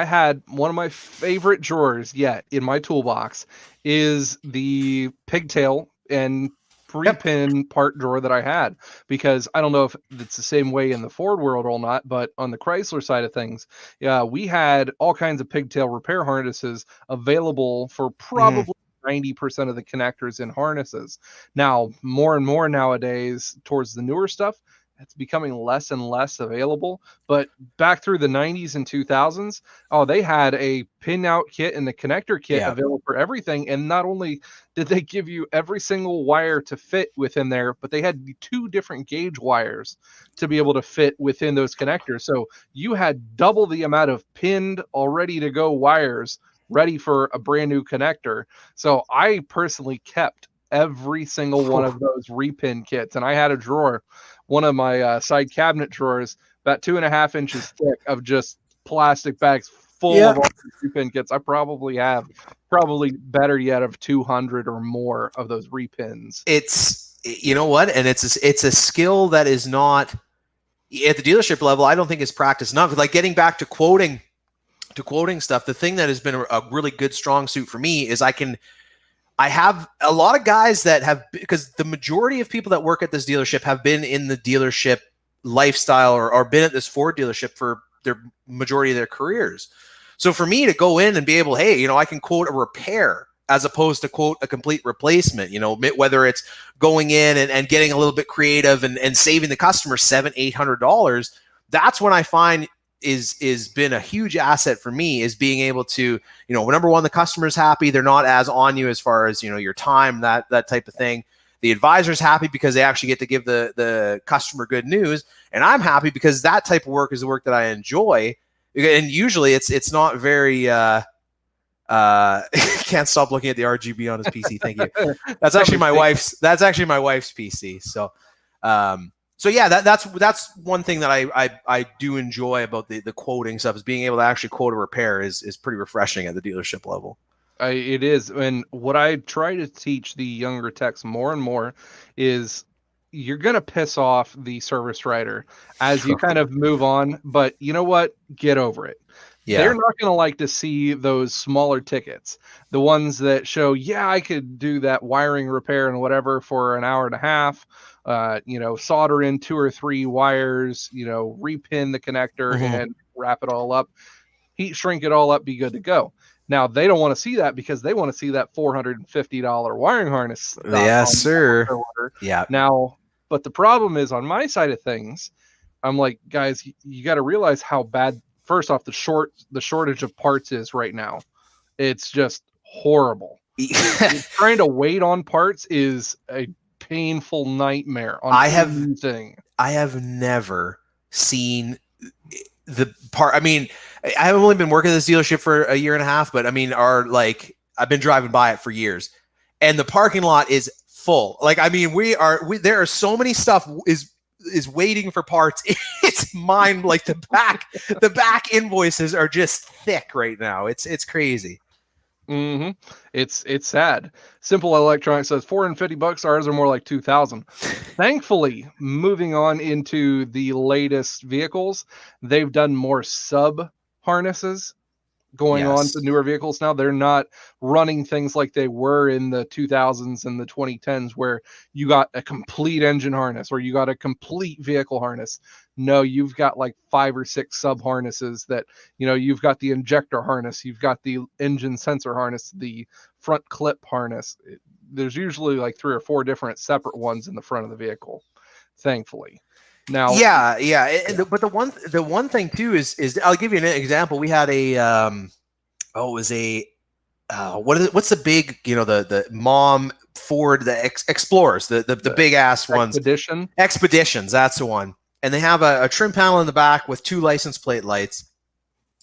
had one of my favorite drawers yet in my toolbox is the pigtail and pre-pin part drawer that I had, because I don't know if it's the same way in the Ford world or not, but on the Chrysler side of things, yeah, we had all kinds of pigtail repair harnesses available for probably 90% of the connectors in harnesses. Now, more and more nowadays towards the newer stuff, it's becoming less and less available. But back through the 90s and 2000s, they had a pin out kit and the connector kit available for everything. And not only did they give you every single wire to fit within there, but they had 2 different gauge wires to be able to fit within those connectors. So you had double the amount of pinned, all ready to go wires ready for a brand new connector. So I personally kept every single one of those repin kits, and I had a drawer, one of my side cabinet drawers, about 2.5 inches thick, of just plastic bags full of all these repin kits. I probably have, better yet, of 200 or more of those repins. It's, you know what, and it's a skill that is not at the dealership level. I don't think it's practiced enough. Like, getting back to quoting stuff, the thing that has been a really good strong suit for me is I have a lot of guys that have, because the majority of people that work at this dealership have been in the dealership lifestyle or been at this Ford dealership for their majority of their careers. So for me to go in and be able, hey, I can quote a repair as opposed to quote a complete replacement, whether it's going in and getting a little bit creative and saving the customer $700-800, that's when I find is been a huge asset for me, is being able to, number one, the customer's happy. They're not as on you as far as, your time, that type of thing. The advisor's happy because they actually get to give the customer good news. And I'm happy because that type of work is the work that I enjoy. And usually it's not very, can't stop looking at the RGB on his PC. Thank you. That's actually my wife's PC. So yeah, that's one thing that I do enjoy about the quoting stuff, is being able to actually quote a repair is pretty refreshing at the dealership level. It is. And what I try to teach the younger techs more and more is, you're going to piss off the service writer as you kind of move on, but you know what? Get over it. Yeah. They're not going to like to see those smaller tickets, the ones that show, I could do that wiring repair and whatever for an hour and a half. Solder in 2 or 3 wires, repin the connector and wrap it all up, heat shrink it all up, be good to go. Now, they don't want to see that, because they want to see that $450 wiring harness. Yes, sir. Yeah. Now, but the problem is, on my side of things, I'm like, guys, you got to realize how bad, first off, the shortage of parts is right now. It's just horrible. Trying to wait on parts is a painful nightmare on anything. I have never seen the part. I mean, I haven't only been working at this dealership for a year and a half, but I mean, I've been driving by it for years, and the parking lot is full. Like, I mean, there are so many stuff is waiting for parts. It's mine. Like, the back invoices are just thick right now. It's crazy. It's sad. Simple Electronics says $450. Ours are more like 2,000. Thankfully, moving on into the latest vehicles, they've done more sub harnesses going on to newer vehicles now. They're not running things like they were in the 2000s and the 2010s, where you got a complete engine harness or you got a complete vehicle harness. No, you've got like 5 or 6 sub harnesses that, you've got the injector harness, you've got the engine sensor harness, the front clip harness. There's usually like 3 or 4 different separate ones in the front of the vehicle, thanfully. Now, but the one thing too is I'll give you an example. We had what's the big, the mom Ford, the Explorers, the big ass ones. Expeditions, that's the one. And they have a trim panel in the back with 2 license plate lights.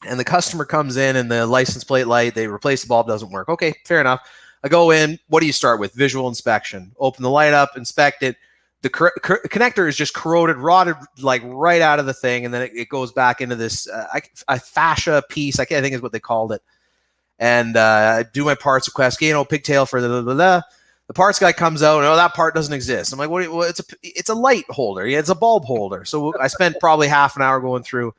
And the customer comes in and the license plate light, they replace the bulb, doesn't work. Okay, fair enough. I go in. What do you start with? Visual inspection. Open the light up, inspect it. The connector is just rotted like right out of the thing, and then it goes back into this a fascia piece. I think is what they called it. And I do my parts request. Pigtail for the The parts guy comes out, and that part doesn't exist. I'm like, well, it's a light holder. Yeah, it's a bulb holder. So I spent probably half an hour going through,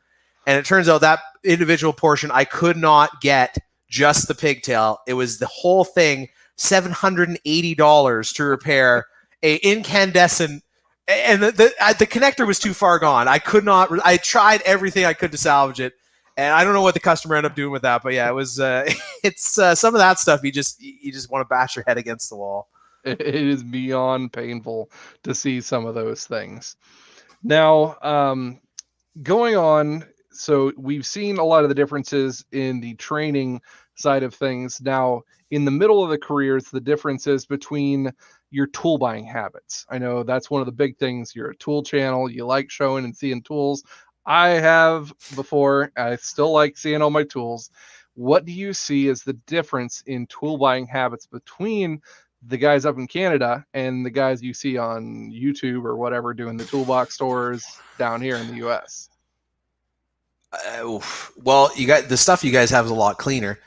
and it turns out that individual portion I could not get just the pigtail. It was the whole thing, $780 to repair a incandescent, and the connector was too far gone. I could not. I tried everything I could to salvage it, and I don't know what the customer ended up doing with that. But yeah, it was. It's some of that stuff. You just want to bash your head against the wall. It is beyond painful to see some of those things. Now, going on, so we've seen a lot of the differences in the training side of things. Now, in the middle of the careers, the differences between your tool buying habits. I know that's one of the big things. You're a tool channel. You like showing and seeing tools. I have before. I still like seeing all my tools. What do you see as the difference in tool buying habits between the guys up in Canada and the guys you see on YouTube or whatever doing the toolbox stores down here in the US? Well, you got the stuff you guys have is a lot cleaner.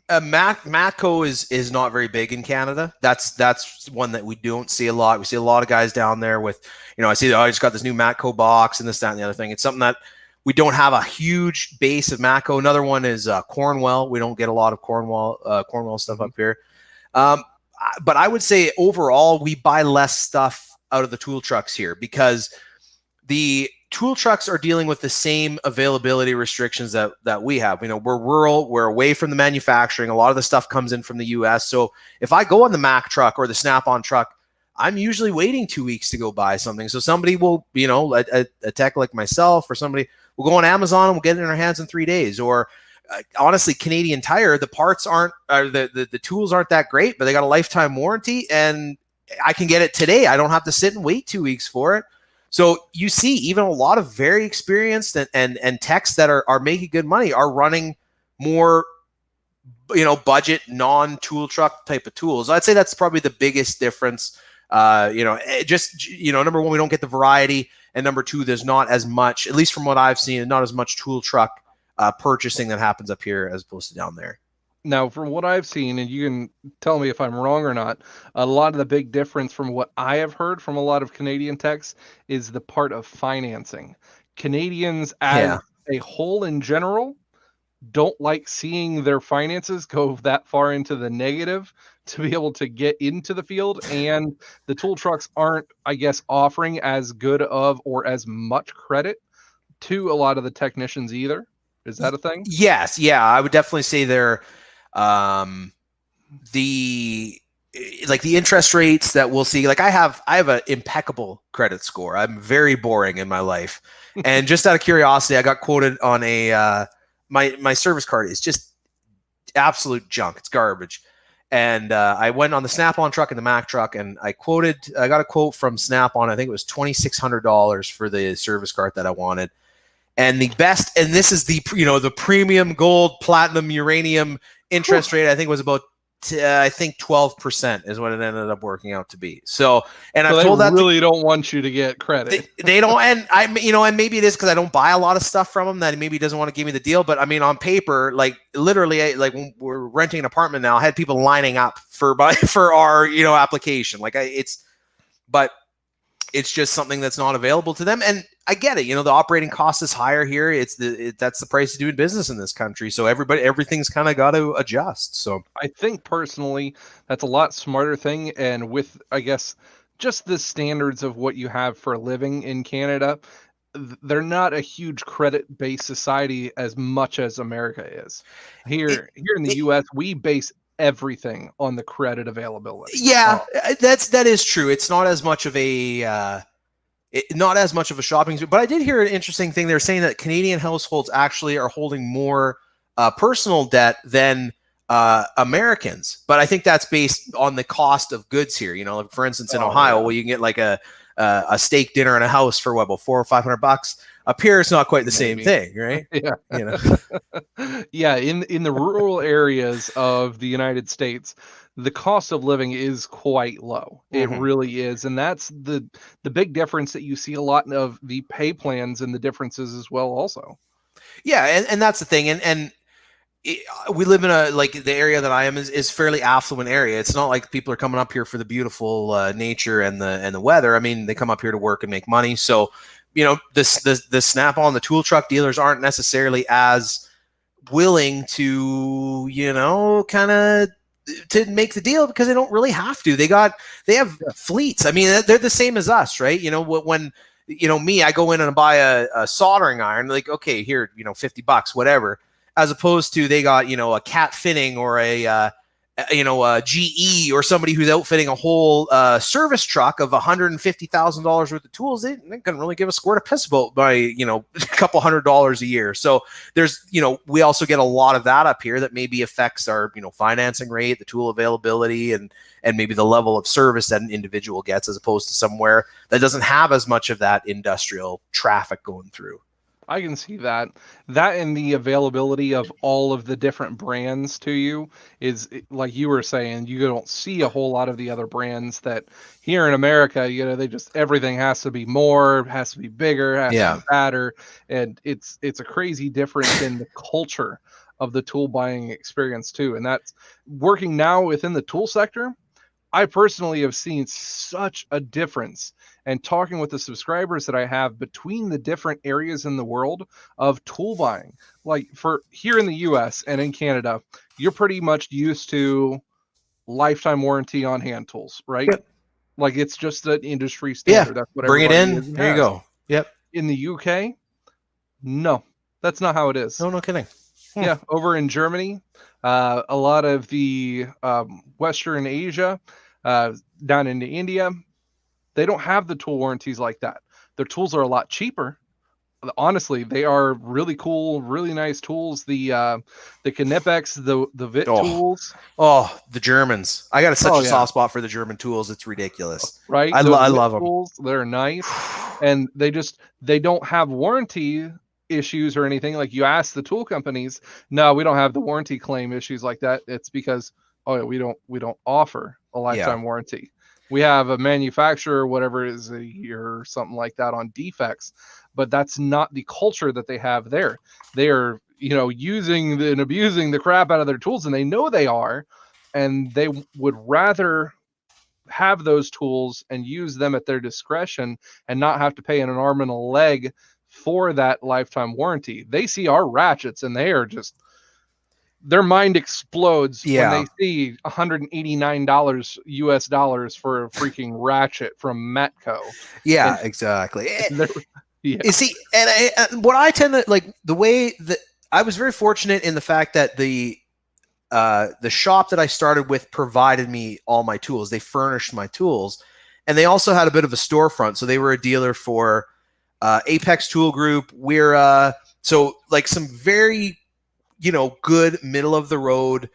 Matco is not very big in Canada. That's one that we don't see a lot. We see a lot of guys down there with, I see, I just got this new Matco box and this, that, and the other thing. It's something that we don't have a huge base of Matco. Another one is Cornwell. We don't get a lot of Cornwell stuff up here. But I would say overall, we buy less stuff out of the tool trucks here because the tool trucks are dealing with the same availability restrictions that we have. We're rural, we're away from the manufacturing. A lot of the stuff comes in from the US. So if I go on the Mack truck or the Snap-on truck, I'm usually waiting 2 weeks to go buy something. So somebody will, a tech like myself or somebody will go on Amazon and we'll get it in our hands in 3 days. Or honestly, Canadian Tire, the parts aren't, the tools aren't that great, but they got a lifetime warranty and I can get it today. I don't have to sit and wait 2 weeks for it. So you see even a lot of very experienced and techs that are making good money are running more, budget non-tool truck type of tools. I'd say that's probably the biggest difference. Number one, we don't get the variety. And number two, there's not as much, at least from what I've seen, not as much tool truck purchasing that happens up here as opposed to down there. Now, from what I've seen, and you can tell me if I'm wrong or not, a lot of the big difference from what I have heard from a lot of Canadian techs is the part of financing. Canadians as a whole in general don't like seeing their finances go that far into the negative to be able to get into the field. And the tool trucks aren't, I guess, offering as good of or as much credit to a lot of the technicians either. Is that a thing? Yes. Yeah. I would definitely say they're the interest rates that we'll see. Like I have an impeccable credit score. I'm very boring in my life. And just out of curiosity, I got quoted on my service card is just absolute junk. It's garbage. And I went on the Snap-on truck and the Mack truck, and I got a quote from Snap-on. I think it was $2,600 for the service card that I wanted. And the best, and this is the premium gold, platinum, uranium interest rate, I think was about 12% is what it ended up working out to be. So, and I've told that really don't want you to get credit. They don't, and and maybe it is because I don't buy a lot of stuff from them that maybe he doesn't want to give me the deal. But I mean, on paper, like literally, like when we're renting an apartment now, I had people lining up for our application. But it's just something that's not available to them. And I get it. The operating cost is higher here. That's the price of doing business in this country. So everything's kind of got to adjust. So I think personally, that's a lot smarter thing. And with, I guess, just the standards of what you have for a living in Canada, they're not a huge credit-based society as much as America is. Here in the US, we base everything on the credit availability. Yeah, that is true. It's not as much of a shopping, but I did hear an interesting thing. They're saying that Canadian households actually are holding more personal debt than Americans, but I think that's based on the cost of goods here. Like for instance, in Ohio, where you can get like a steak dinner in a house for what, about $400 or $500. Up here, it's not quite the same thing, right? Yeah. Yeah. In the rural areas of the United States, the cost of living is quite low. It really is. And that's the big difference that you see a lot of the pay plans and the differences as well also. Yeah. And that's the thing. And we live in the area that I am is fairly affluent area. It's not like people are coming up here for the beautiful nature and the weather. I mean, they come up here to work and make money. So, the Snap-on, the tool truck dealers aren't necessarily as willing to, kind of to make the deal because they don't really have to. They have fleets. I mean, they're the same as us, right? When me, I go in and buy a soldering iron, like, okay, here, $50, whatever. As opposed to they got, a Cat Fitting or a GE or somebody who's outfitting a whole service truck of $150,000 worth of tools. They couldn't really give a squirt of piss about by, a couple $100 a year. So there's, we also get a lot of that up here that maybe affects our, financing rate, the tool availability, and maybe the level of service that an individual gets, as opposed to somewhere that doesn't have as much of that industrial traffic going through. I can see that. That and the availability of all of the different brands to you is, like you were saying, you don't see a whole lot of the other brands that here in America, they just, everything has to be more, has to be bigger, has to be fatter. And it's a crazy difference in the culture of the tool buying experience too. And that's working now within the tool sector. I personally have seen such a difference, and talking with the subscribers that I have between the different areas in the world of tool buying. Like for here in the US and in Canada, you're pretty much used to lifetime warranty on hand tools, right? Yep. Like it's just an industry standard. Yeah. That's what bring it in. There you go. Yep. In the UK, no, that's not how it is. No kidding. Yeah, over in Germany, a lot of the Western Asia, down into India, they don't have the tool warranties like that. Their tools are a lot cheaper. Honestly, they are really cool, really nice tools. The Knipex, the VIT tools. Oh, the Germans! I got such a soft spot for the German tools. It's ridiculous, right? I love them. Tools, they're nice, and they don't have warranty issues or anything. Like you ask the tool companies, no, we don't have the warranty claim issues like that. It's because we don't offer a lifetime warranty. We have a manufacturer, whatever it is, a year or something like that on defects, but that's not the culture that they have there. They are, using and abusing the crap out of their tools, and they know they are, and they would rather have those tools and use them at their discretion and not have to pay an arm and a leg for that lifetime warranty. They see our ratchets and they are just, their mind explodes when they see $189 US dollars for a freaking ratchet from Matco. Yeah, exactly. You see, and what I tend to like, the way that I was very fortunate in the fact that the shop that I started with provided me all my tools. They furnished my tools, and they also had a bit of a storefront. So they were a dealer for Apex Tool Group. We're so like some very good middle of the road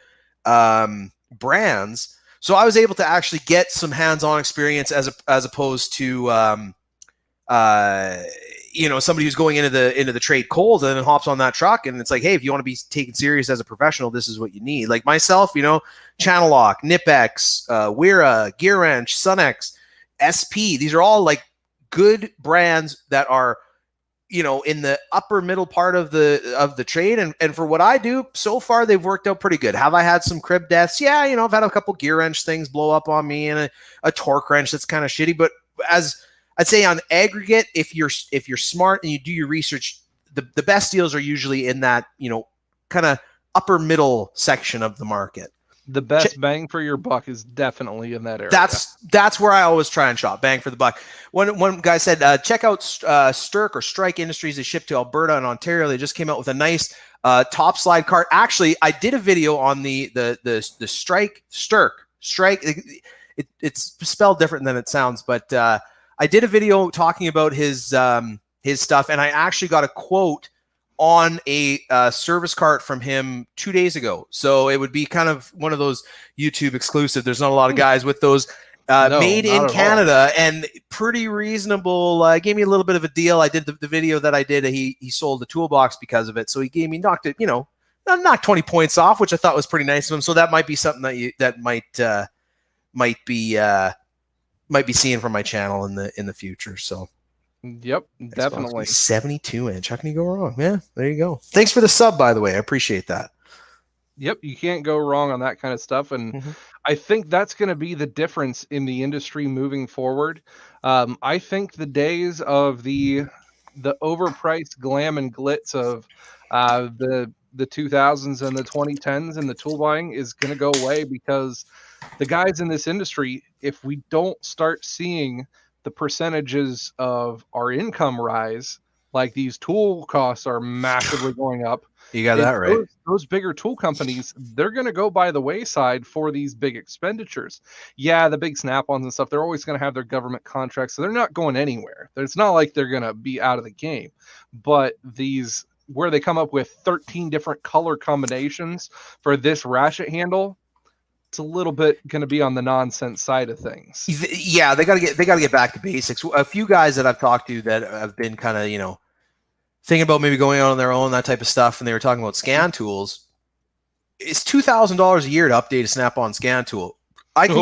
brands. So I was able to actually get some hands-on experience as opposed to somebody who's going into the trade cold and then hops on that truck and it's like, hey, if you want to be taken serious as a professional, this is what you need. Like myself, Channel Lock, Nipex, Wera, Gear Wrench, Sunex, SP. These are all like good brands that are in the upper middle part of the trade. And for what I do, so far, they've worked out pretty good. Have I had some crib deaths? Yeah, I've had a couple gear wrench things blow up on me and a torque wrench that's kind of shitty. But as I'd say on aggregate, if you're smart and you do your research, the best deals are usually in that, kind of upper middle section of the market. The best bang for your buck is definitely in that area. That's where I always try and shop. Bang for the buck. One guy said, check out Stirk or Strike Industries. They ship to Alberta and Ontario. They just came out with a nice top slide cart. Actually, I did a video on the Stirk. It's spelled different than it sounds, but I did a video talking about his stuff, and I actually got a quote on a service cart from him 2 days ago. So it would be kind of one of those YouTube exclusive. There's not a lot of guys with those made in Canada and pretty reasonable. Gave me a little bit of a deal. I did the video that I did. He sold the toolbox because of it. So he knocked it, knocked 20 points off, which I thought was pretty nice of him. So that might be something that might be seeing from my channel in the future. So. Yep, definitely. 72-inch. How can you go wrong? Yeah, there you go. Thanks for the sub, by the way. I appreciate that. Yep, you can't go wrong on that kind of stuff, and Mm-hmm. I think that's going to be the difference in the industry moving forward. I think the days of the overpriced glam and glitz of the 2000s and the 2010s and the tool buying is going to go away, because the guys in this industry, if we don't start seeing the percentages of our income rise, like these tool costs are massively going up, You got that right. those bigger tool companies, they're going to go by the wayside for these big expenditures. Yeah, the big Snap-ons and stuff, they're always going to have their government contracts, so they're not going anywhere. It's not like they're going to be out of the game. But these, where they come up with 13 different color combinations for this ratchet handle, it's a little bit going to be on the nonsense side of things. Yeah, they got to get back to basics. A few guys that I've talked to that have been kind of, thinking about maybe going out on their own, that type of stuff, and they were talking about scan tools. It's $2,000 a year to update a Snap-on scan tool. I can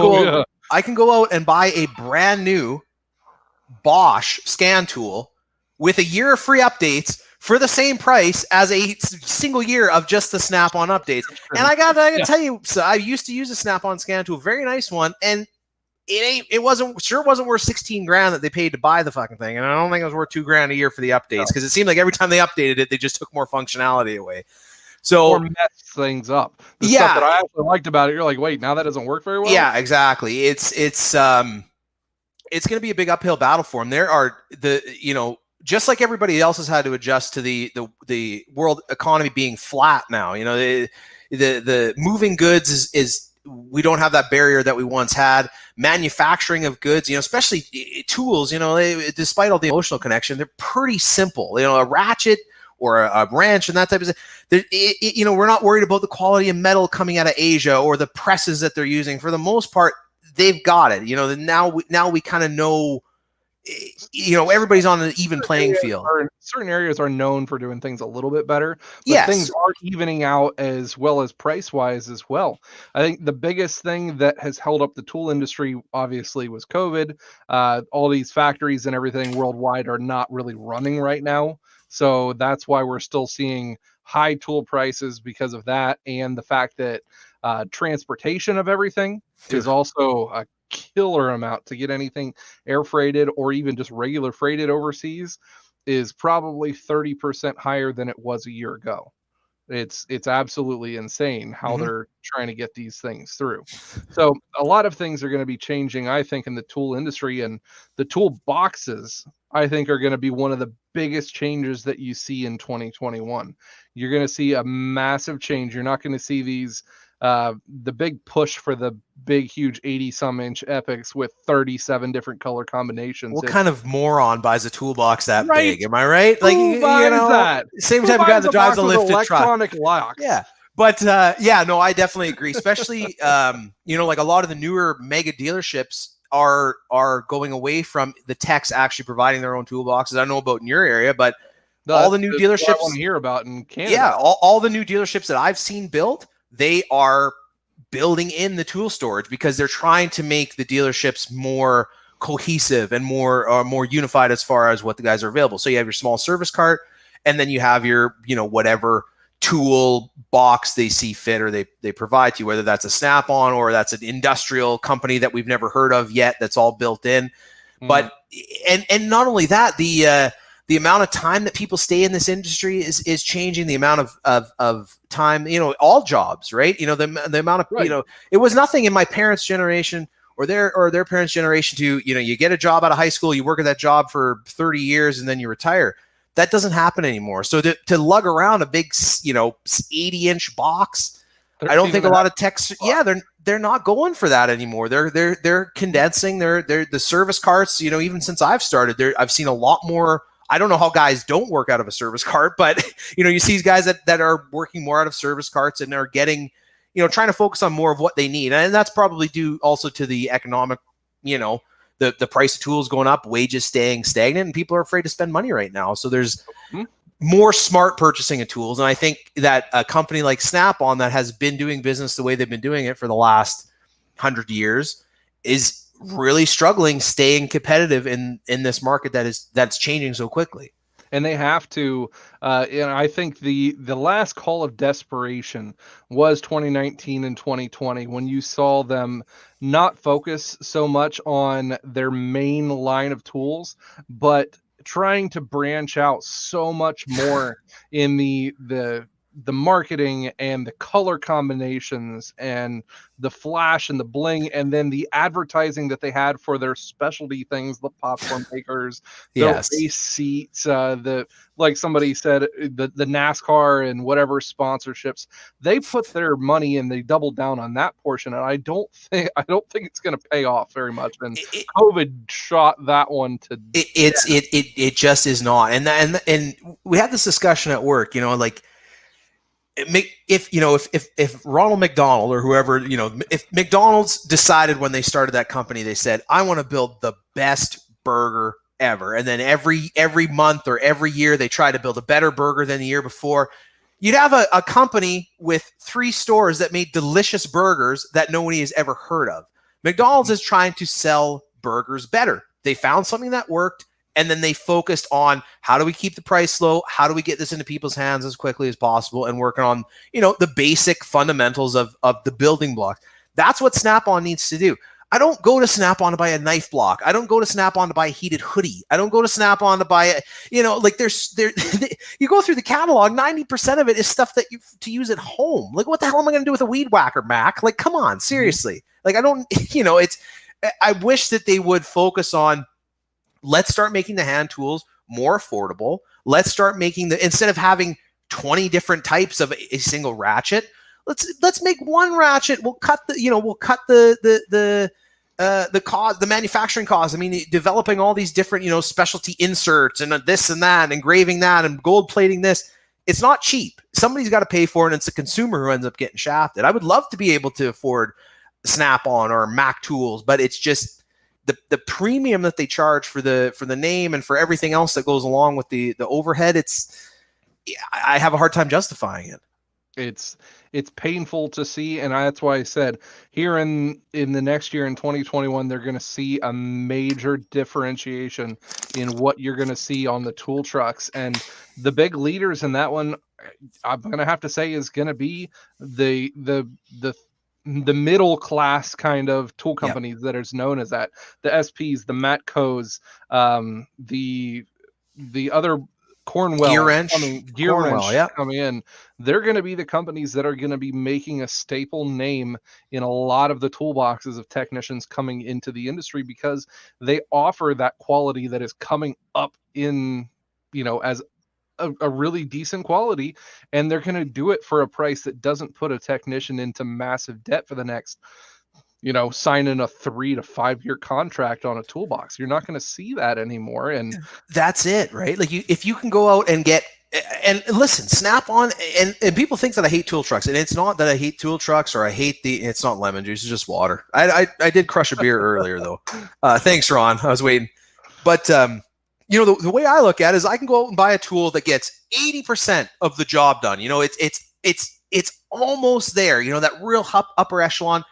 go out and buy a brand new Bosch scan tool with a year of free updates for the same price as a single year of just the Snap-on updates. And I gotta tell you, so I used to use a Snap-on scan tool, very nice one, and it wasn't worth 16 grand that they paid to buy the fucking thing, and I don't think it was worth $2,000 a year for the updates, because it seemed like every time they updated it, they just took more functionality away. So or mess things up. The stuff that I actually liked about it, you're like, wait, now that doesn't work very well. Yeah, exactly. It's going to be a big uphill battle for them. There are just like everybody else has had to adjust to the world economy being flat now. The moving goods is we don't have that barrier that we once had. Manufacturing of goods, especially tools, despite all the emotional connection, they're pretty simple. A ratchet or a wrench and that type of stuff. We're not worried about the quality of metal coming out of Asia or the presses that they're using. For the most part, they've got it. Now we kind of know. Everybody's on an even playing field. Certain areas are known for doing things a little bit better, but things are evening out as well as price-wise as well. I think the biggest thing that has held up the tool industry, obviously, was COVID. All these factories and everything worldwide are not really running right now, so that's why we're still seeing high tool prices because of that, and the fact that transportation of everything is also a killer amount. To get anything air freighted or even just regular freighted overseas is probably 30% higher than it was a year ago. It's absolutely insane how they're trying to get these things through. So a lot of things are going to be changing, I think, in the tool industry, and the tool boxes, I think, are going to be one of the biggest changes that you see in 2021. You're going to see a massive change. You're not going to see these the big push for the big, huge 80-some inch epics with 37 different color combinations. What kind of moron buys a toolbox that Right. big? Am I right? Who buys that? Same type of guy that drives a lifted electronic truck. locks. Yeah. But I definitely agree. Especially, like a lot of the newer mega dealerships are going away from the techs actually providing their own toolboxes. I don't know about in your area, but all the new dealerships I want to hear about in Canada. Yeah, all the new dealerships that I've seen built, they are building in the tool storage because they're trying to make the dealerships more cohesive and more unified as far as what the guys are available. So you have your small service cart, and then you have your, whatever tool box they see fit or they provide to you, whether that's a Snap-on or that's an industrial company that we've never heard of yet that's all built in. But and not only that, the amount of time that people stay in this industry is changing. The amount of time, all jobs, right? The amount of, it was nothing in my parents' generation or their parents' generation to, you get a job out of high school, you work at that job for 30 years and then you retire. That doesn't happen anymore. So to lug around a big, 80-inch box, I don't think a lot of techs, they're not going for that anymore. They're condensing the service carts, even since I've started, I've seen a lot more. I don't know how guys don't work out of a service cart, but you see guys that are working more out of service carts and are getting, trying to focus on more of what they need. And that's probably due also to the economic, the price of tools going up, wages staying stagnant, and people are afraid to spend money right now. So there's more smart purchasing of tools. And I think that a company like Snap-on that has been doing business the way they've been doing it for the last 100 years is really struggling staying competitive in this market that's changing so quickly. and they have to. And I think the last call of desperation was 2019 and 2020, when you saw them not focus so much on their main line of tools, but trying to branch out so much more in the marketing and the color combinations and the flash and the bling, and then the advertising that they had for their specialty things, the popcorn makers, the Yes. race seats, the, like somebody said, the NASCAR and whatever sponsorships. They put their money and they doubled down on that portion, and I don't think it's going to pay off very much. And COVID shot that one to it just is not. And we had this discussion at work, like, if Ronald McDonald or whoever, if McDonald's decided when they started that company, they said, I want to build the best burger ever. And then every month or every year, they try to build a better burger than the year before. You'd have a company with 3 stores that made delicious burgers that nobody has ever heard of. McDonald's is trying to sell burgers better. They found something that worked. And then they focused on, how do we keep the price low? How do we get this into people's hands as quickly as possible? And working on, the basic fundamentals of the building blocks. That's what Snap-on needs to do. I don't go to Snap-on to buy a knife block. I don't go to Snap-on to buy a heated hoodie. I don't go to Snap-on to buy you go through the catalog, 90% of it is stuff that to use at home. Like, what the hell am I going to do with a weed whacker, Mac? Like, come on, seriously. Like, I don't, I wish that they would focus on, let's start making the hand tools more affordable. Let's start making instead of having 20 different types of a single ratchet, let's make one ratchet. We'll cut the cost, the manufacturing cost. I mean, developing all these different, specialty inserts and this and that, and engraving that and gold plating this. It's not cheap. Somebody's got to pay for it, and it's the consumer who ends up getting shafted. I would love to be able to afford Snap-on or Mac tools, but it's just the premium that they charge for the name and for everything else that goes along with the overhead. I have a hard time justifying it. It's painful to see, and that's why I said here in the next year in 2021, they're going to see a major differentiation in what you're going to see on the tool trucks. And the big leaders in that one, I'm going to have to say, is going to be the middle class kind of tool companies that is known as that. The SPs, the Matcos, the other Cornwell, Gear Wrench coming in. They're going to be the companies that are going to be making a staple name in a lot of the toolboxes of technicians coming into the industry, because they offer that quality that is coming up in, as a really decent quality, and they're going to do it for a price that doesn't put a technician into massive debt for the next, signing a 3 to 5 year contract on a toolbox. You're not going to see that anymore. And that's it, right? Like, if you can go out and get, and listen, Snap-on, and people think that I hate tool trucks, and it's not that I hate tool trucks or I hate it's not lemon juice, it's just water. I did crush a beer earlier though. Thanks, Ron. I was waiting. But, the way I look at it is, I can go out and buy a tool that gets 80% of the job done. It's almost there, that real upper echelon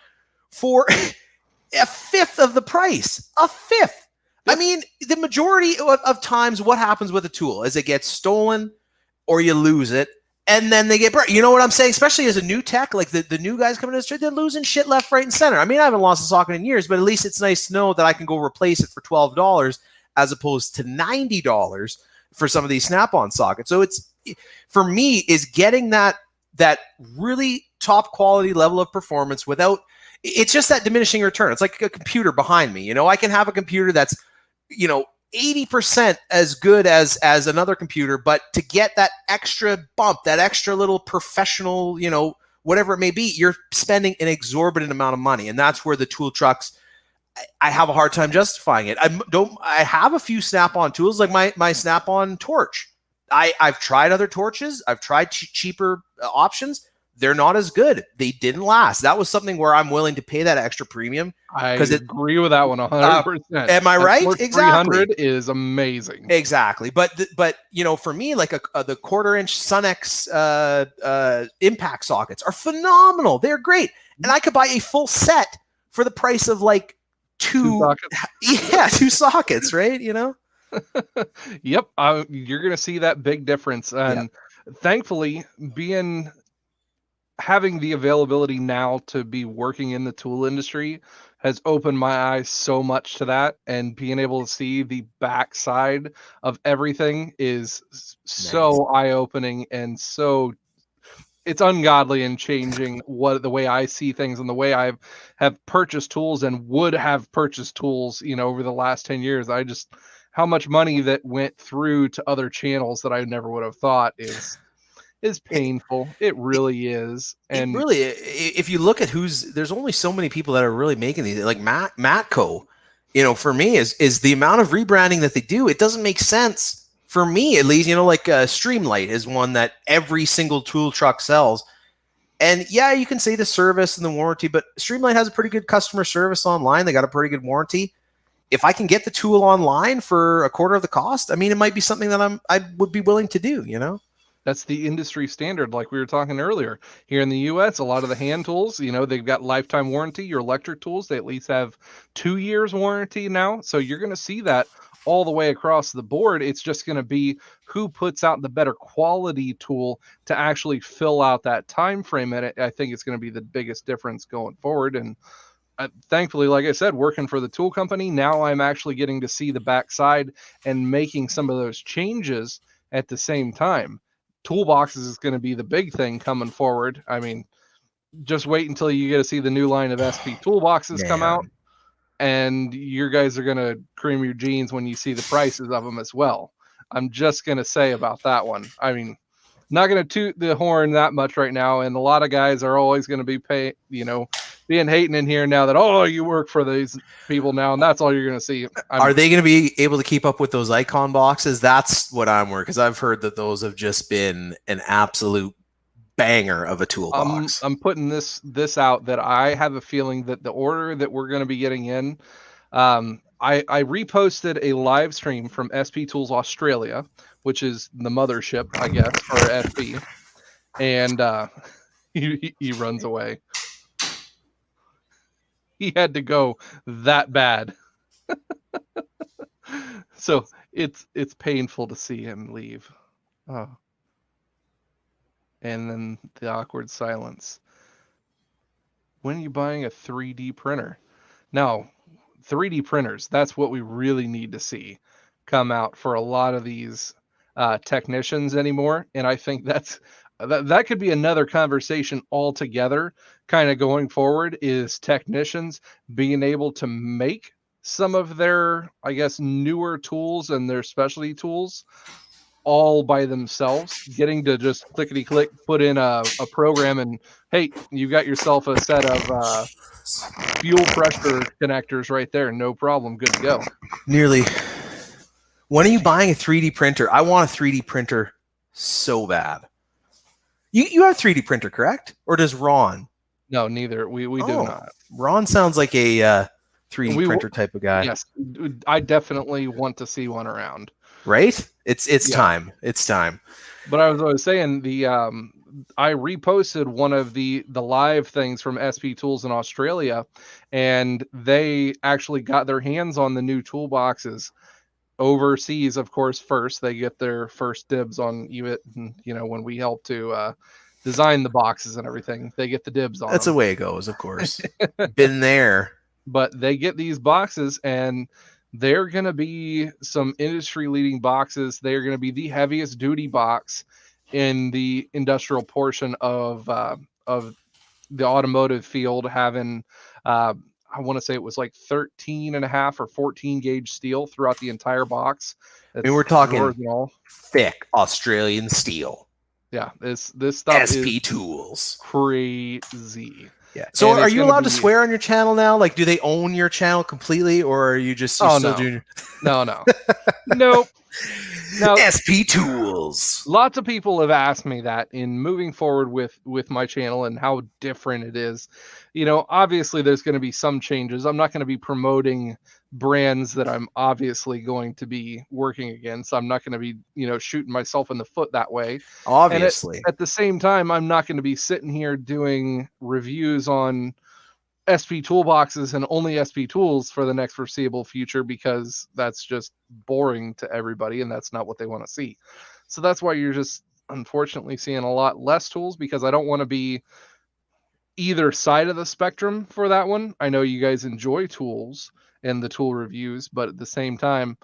for a fifth of the price. A fifth. I mean, the majority of times, what happens with a tool is it gets stolen or you lose it, and then they get burnt. You know what I'm saying? Especially as a new tech, like the new guys coming to the street, they're losing shit left, right, and center. I mean, I haven't lost a socket in years, but at least it's nice to know that I can go replace it for $12 as opposed to $90 for some of these Snap-on sockets. So it's, for me, is getting that really top quality level of performance without, it's just that diminishing return. It's like a computer behind me. I can have a computer that's, 80% as good as another computer, but to get that extra bump, that extra little professional, whatever it may be, you're spending an exorbitant amount of money. And that's where the tool trucks, I have a hard time justifying it. I have a few Snap-on tools, like my Snap-on torch. I've tried other torches. I've tried cheaper options. They're not as good. They didn't last. That was something where I'm willing to pay that extra premium. I agree with that one 100%. Am I right? Exactly. 300 is amazing. Exactly. But for me, like the 1/4-inch Sunex impact sockets are phenomenal. They're great. And I could buy a full set for the price of like two sockets. Yeah, 2 sockets, right? Yep, you're going to see that big difference. Yeah. And thankfully, having the availability now to be working in the tool industry has opened my eyes so much to that, and being able to see the backside of everything is Nice. so eye-opening, and so it's ungodly and changing the way I see things and the way I have purchased tools and would have purchased tools, over the last 10 years. How much money that went through to other channels that I never would have thought is It, painful. It really is. it And really, if you look at there's only so many people that are really making these, like Matco, for me is the amount of rebranding that they do. It doesn't make sense for me, at least. Like Streamlight is one that every single tool truck sells. And yeah, you can say the service and the warranty, but Streamlight has a pretty good customer service online. They got a pretty good warranty. If I can get the tool online for a quarter of the cost, I mean, it might be something that I would be willing to do. that's the industry standard, like we were talking earlier. Here in the US, a lot of the hand tools, they've got lifetime warranty. Your electric tools, they at least have 2 years warranty now. So you're going to see that all the way across the board. It's just going to be who puts out the better quality tool to actually fill out that time frame. And I think it's going to be the biggest difference going forward. And thankfully, like I said, working for the tool company, now I'm actually getting to see the backside and making some of those changes at the same time. Toolboxes is going to be the big thing coming forward. I mean, just wait until you get to see the new line of SP toolboxes come out, Man. and your guys are going to cream your jeans when you see the prices of them as well. I'm just going to say about that one. I mean, not going to toot the horn that much right now, and a lot of guys are always going to be being hating in here now that, oh, you work for these people now, and that's all you're going to see. Are they going to be able to keep up with those icon boxes? That's what I'm worried, because I've heard that those have just been an absolute banger of a toolbox. I'm putting this out that I have a feeling that the order that we're going to be getting in, I reposted a live stream from SP Tools Australia, which is the mothership, I guess, for SP, and he runs away. He had to go that bad. So it's painful to see him leave. Oh. And then the awkward silence. When are you buying a 3D printer? Now, 3D printers, that's what we really need to see come out for a lot of these technicians anymore. And I think that could be another conversation altogether, kind of going forward, is technicians being able to make some of their, I guess, newer tools and their specialty tools all by themselves, getting to just clickety click, put in a program, and hey, you got yourself a set of fuel pressure connectors right there. No problem. Good to go. Nearly. When are you buying a 3D printer? I want a 3D printer so bad. You have a 3D printer, correct? Or does Ron? No, neither. We do not. Ron sounds like a 3D printer type of guy. Yes, I definitely want to see one around. Right? It's time. It's time. But I was saying, I reposted one of the live things from SP Tools in Australia, and they actually got their hands on the new toolboxes overseas. Of course, first they get their first dibs on it, and when we help to design the boxes and everything, they get the dibs on. That's them. the way it goes, of course. Been there. But they get these boxes, and they're going to be some industry leading boxes. They're going to be the heaviest duty box in the industrial portion of the automotive field, having I want to say it was like 13 and a half or 14 gauge steel throughout the entire box. I mean, we're talking thick Australian steel. Yeah, this stuff SP is Tools. Crazy. Yeah. So are you allowed to swear on your channel now? Like, do they own your channel completely, or are you just still doing? No. Nope. Now, SP Tools. Lots of people have asked me that in moving forward with my channel and how different it is. Obviously there's going to be some changes. I'm not going to be promoting brands that I'm obviously going to be working against. I'm not going to be, shooting myself in the foot that way. Obviously. And at the same time, I'm not going to be sitting here doing reviews on SP toolboxes and only SP tools for the next foreseeable future, because that's just boring to everybody and that's not what they want to see. So that's why you're just unfortunately seeing a lot less tools, because I don't want to be either side of the spectrum for that one. I know you guys enjoy tools and the tool reviews, but at the same time,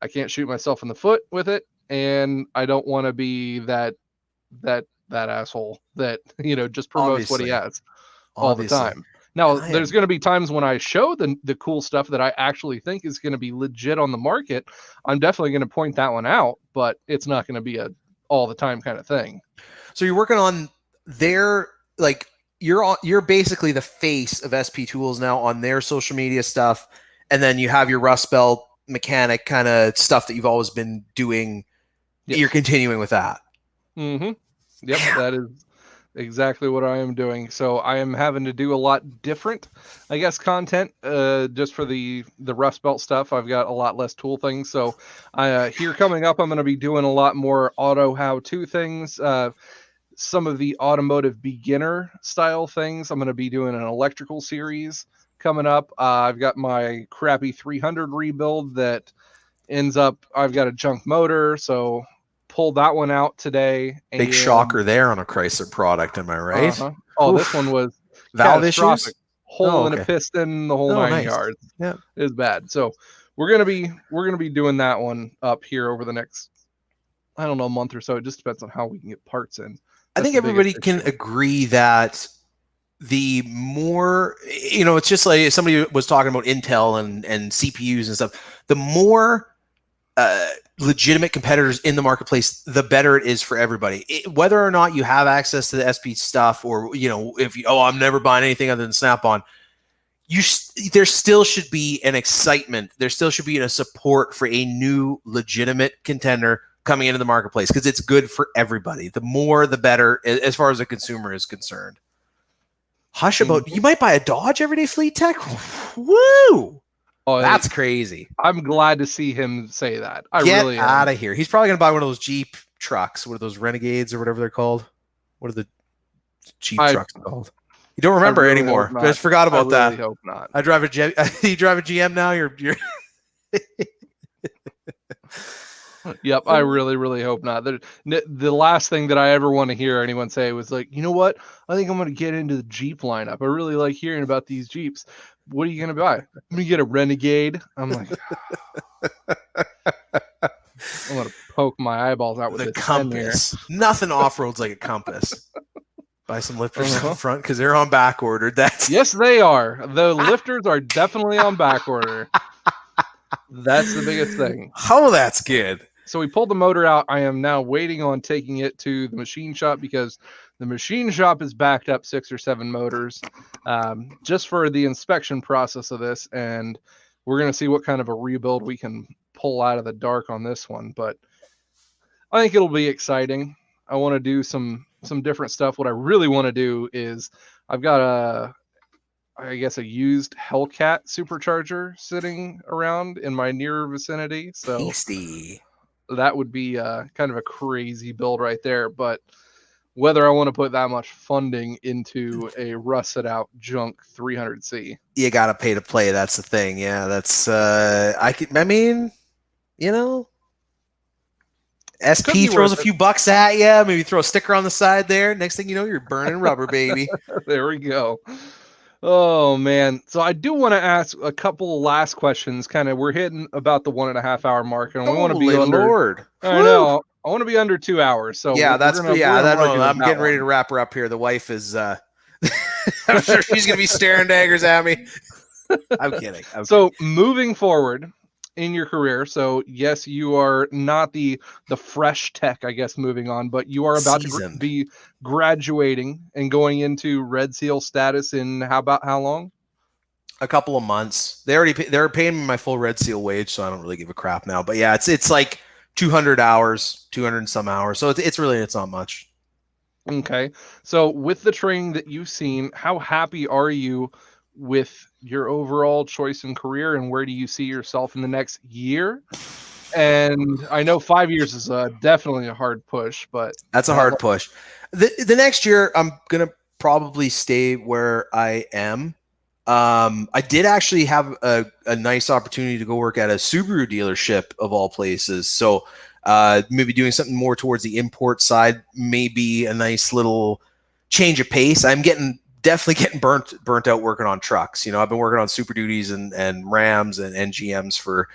I can't shoot myself in the foot with it, and I don't want to be that asshole that just promotes what he has all the time. Now, there's going to be times when I show the cool stuff that I actually think is going to be legit on the market. I'm definitely going to point that one out, but it's not going to be a all the time kind of thing. So you're working on their, like, you're basically the face of SP Tools now on their social media stuff, and then you have your Rust Belt mechanic kind of stuff that you've always been doing. Yes. You're continuing with that. Mm-hmm. Yep, that is exactly what I am doing. So I am having to do a lot different, I guess, content just for the Rust Belt stuff. I've got a lot less tool things. So here coming up, I'm going to be doing a lot more auto how-to things. Some of the automotive beginner style things. I'm going to be doing an electrical series coming up. I've got my crappy 300 rebuild that ends up, I've got a junk motor, so pulled that one out today. Big shocker there on a Chrysler product, am I right? Uh-huh. Oh, oof. This one was valve issues, hole in a piston, the whole 9 yards. Yeah, it was bad. So we're gonna be doing that one up here over the next, I don't know, month or so. It just depends on how we can get parts in. I think everybody can agree that the more, it's just like somebody was talking about Intel and CPUs and stuff. The more legitimate competitors in the marketplace, the better it is for everybody. Whether or not you have access to the SP stuff, or if I'm never buying anything other than Snap-on, there still should be an excitement. There still should be a support for a new legitimate contender coming into the marketplace, because it's good for everybody. The more, the better, as far as the consumer is concerned. Hush about, you might buy a Dodge Everyday Fleet Tech. Woo! Oh, that's crazy. I'm glad to see him say that. Get out of here. He's probably going to buy one of those Jeep trucks. What are those, Renegades or whatever they're called? What are the Jeep trucks called? You don't remember anymore. I just forgot about that. I hope not. I drive you drive a GM now? You're Yep, I really hope not. The last thing that I ever want to hear anyone say was like, you know what? I think I'm going to get into the Jeep lineup. I really like hearing about these Jeeps. What are you going to buy? I'm going to get a Renegade. I'm like, I'm going to poke my eyeballs out with the Compass. Nothing off-roads like a Compass. Buy some lifters up front because they're on back order. Yes, they are. The lifters are definitely on back order. That's the biggest thing. Oh, that's good. So we pulled the motor out. I am now waiting on taking it to the machine shop, because the machine shop is backed up 6 or 7 motors just for the inspection process of this. And we're going to see what kind of a rebuild we can pull out of the dark on this one. But I think it'll be exciting. I want to do some different stuff. What I really want to do is, I've got a used Hellcat supercharger sitting around in my near vicinity. So tasty. That would be kind of a crazy build right there. But whether I want to put that much funding into a rusted out junk 300C, you got to pay to play. That's the thing. Yeah, that's SP throws a few bucks at you. Maybe throw a sticker on the side there. Next thing you know, you're burning rubber, baby. There we go. Oh man. So I do want to ask a couple of last questions. We're hitting about the 1.5 hour mark, and we want to be under. I know. I want to be under 2 hours. So yeah, I'm getting ready to wrap her up here. The wife is. I'm sure she's gonna be staring daggers at me. I'm kidding. So moving forward in your career, so yes, you are not the fresh tech, I guess, moving on, but you are about to be graduating and going into Red Seal status in how long? A couple of months. They're paying me my full Red Seal wage, so I don't really give a crap now. But yeah, it's like 200 hours, 200 and some hours. So it's not much. Okay. So with the training that you've seen, how happy are you with your overall choice in career, and where do you see yourself in the next year? And I know 5 years is definitely a hard push, but that's a hard push. The next year, I'm gonna probably stay where I am. I did actually have a nice opportunity to go work at a Subaru dealership of all places. So maybe doing something more towards the import side may be a nice little change of pace. I'm definitely getting burnt out working on trucks. You know, I've been working on Super Duties and Rams and GMs for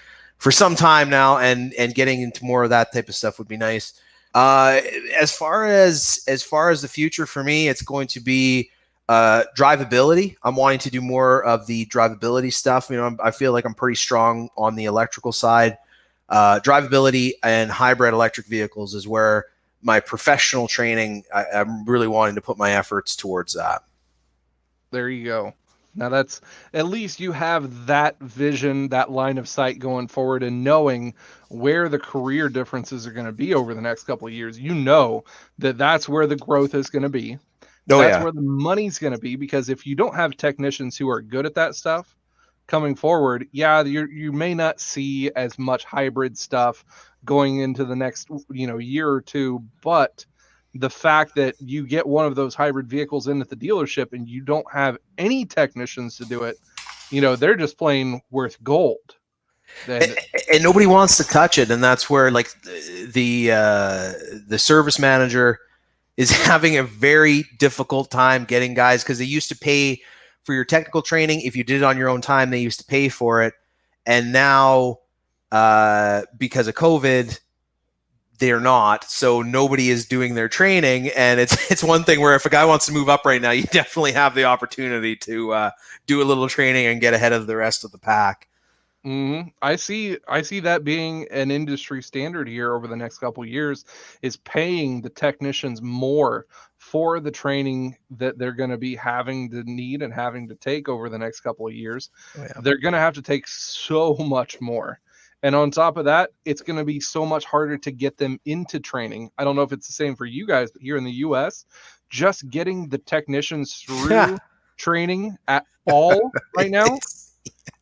some time now, and getting into more of that type of stuff would be nice. As far as the future for me, it's going to be drivability. I'm wanting to do more of the drivability stuff. You know, I feel like I'm pretty strong on the electrical side. Drivability and hybrid electric vehicles is where my professional training, I'm really wanting to put my efforts towards that. There you go. Now that's, at least you have that vision, that line of sight going forward, and knowing where the career differences are going to be over the next couple of years. You know that that's where the growth is going to be. Oh That's yeah. where the money's going to be, because if you don't have technicians who are good at that stuff coming forward, yeah, you may not see as much hybrid stuff going into the next, year or two, but the fact that you get one of those hybrid vehicles in at the dealership and you don't have any technicians to do it, they're just plain worth gold. And And nobody wants to touch it, and that's where like the service manager is having a very difficult time getting guys, because they used to pay for your technical training. If you did it on your own time, they used to pay for it. And now, because of COVID, they're not. So nobody is doing their training. And it's one thing where if a guy wants to move up right now, you definitely have the opportunity to do a little training and get ahead of the rest of the pack. I see that being an industry standard here over the next couple of years, is paying the technicians more for the training that they're going to be having to need and having to take over the next couple of years. Oh, yeah. They're going to have to take so much more. And on top of that, it's going to be so much harder to get them into training. I don't know if it's the same for you guys, but here in the US, just getting the technicians through training at all right now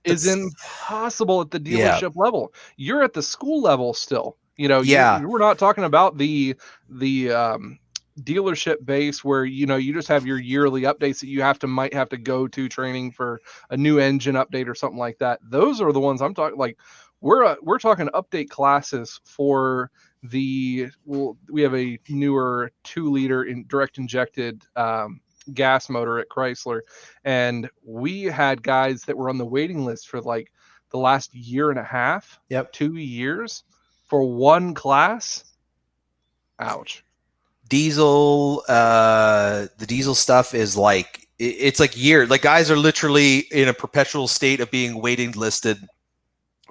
is impossible at the dealership level. You're at the school level still. We're not talking about the dealership base where you just have your yearly updates that you might have to go to training for a new engine update or something like that. Those are the ones I'm talking. Like we're talking update classes for we have a newer 2-liter in direct injected gas motor at Chrysler, and we had guys that were on the waiting list for like the last year and a half, 2 years for one class. Ouch. Diesel, the diesel stuff is like, it's like like guys are literally in a perpetual state of being waiting listed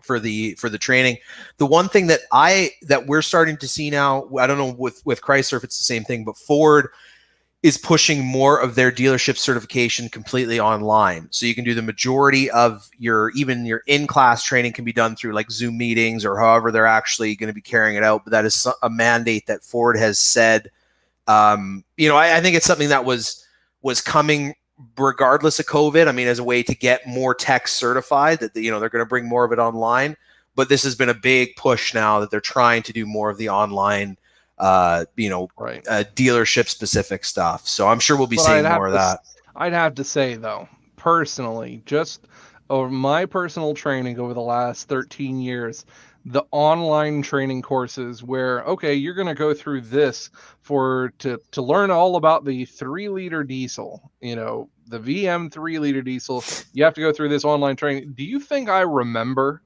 for the training. The one thing that we're starting to see now, I don't know with Chrysler if it's the same thing, but Ford is pushing more of their dealership certification completely online. So you can do the majority of your in-class training can be done through like Zoom meetings or however they're actually going to be carrying it out. But that is a mandate that Ford has said. I think it's something that was coming regardless of COVID. I mean, as a way to get more tech certified, that they're going to bring more of it online. But this has been a big push now that they're trying to do more of the online dealership specific stuff. So I'm sure we'll be seeing more of that. I'd have to say though, personally, just over my personal training over the last 13 years, the online training courses where, okay, you're going to go through this to learn all about the 3-liter diesel, the VM 3-liter diesel, you have to go through this online training. Do you think I remember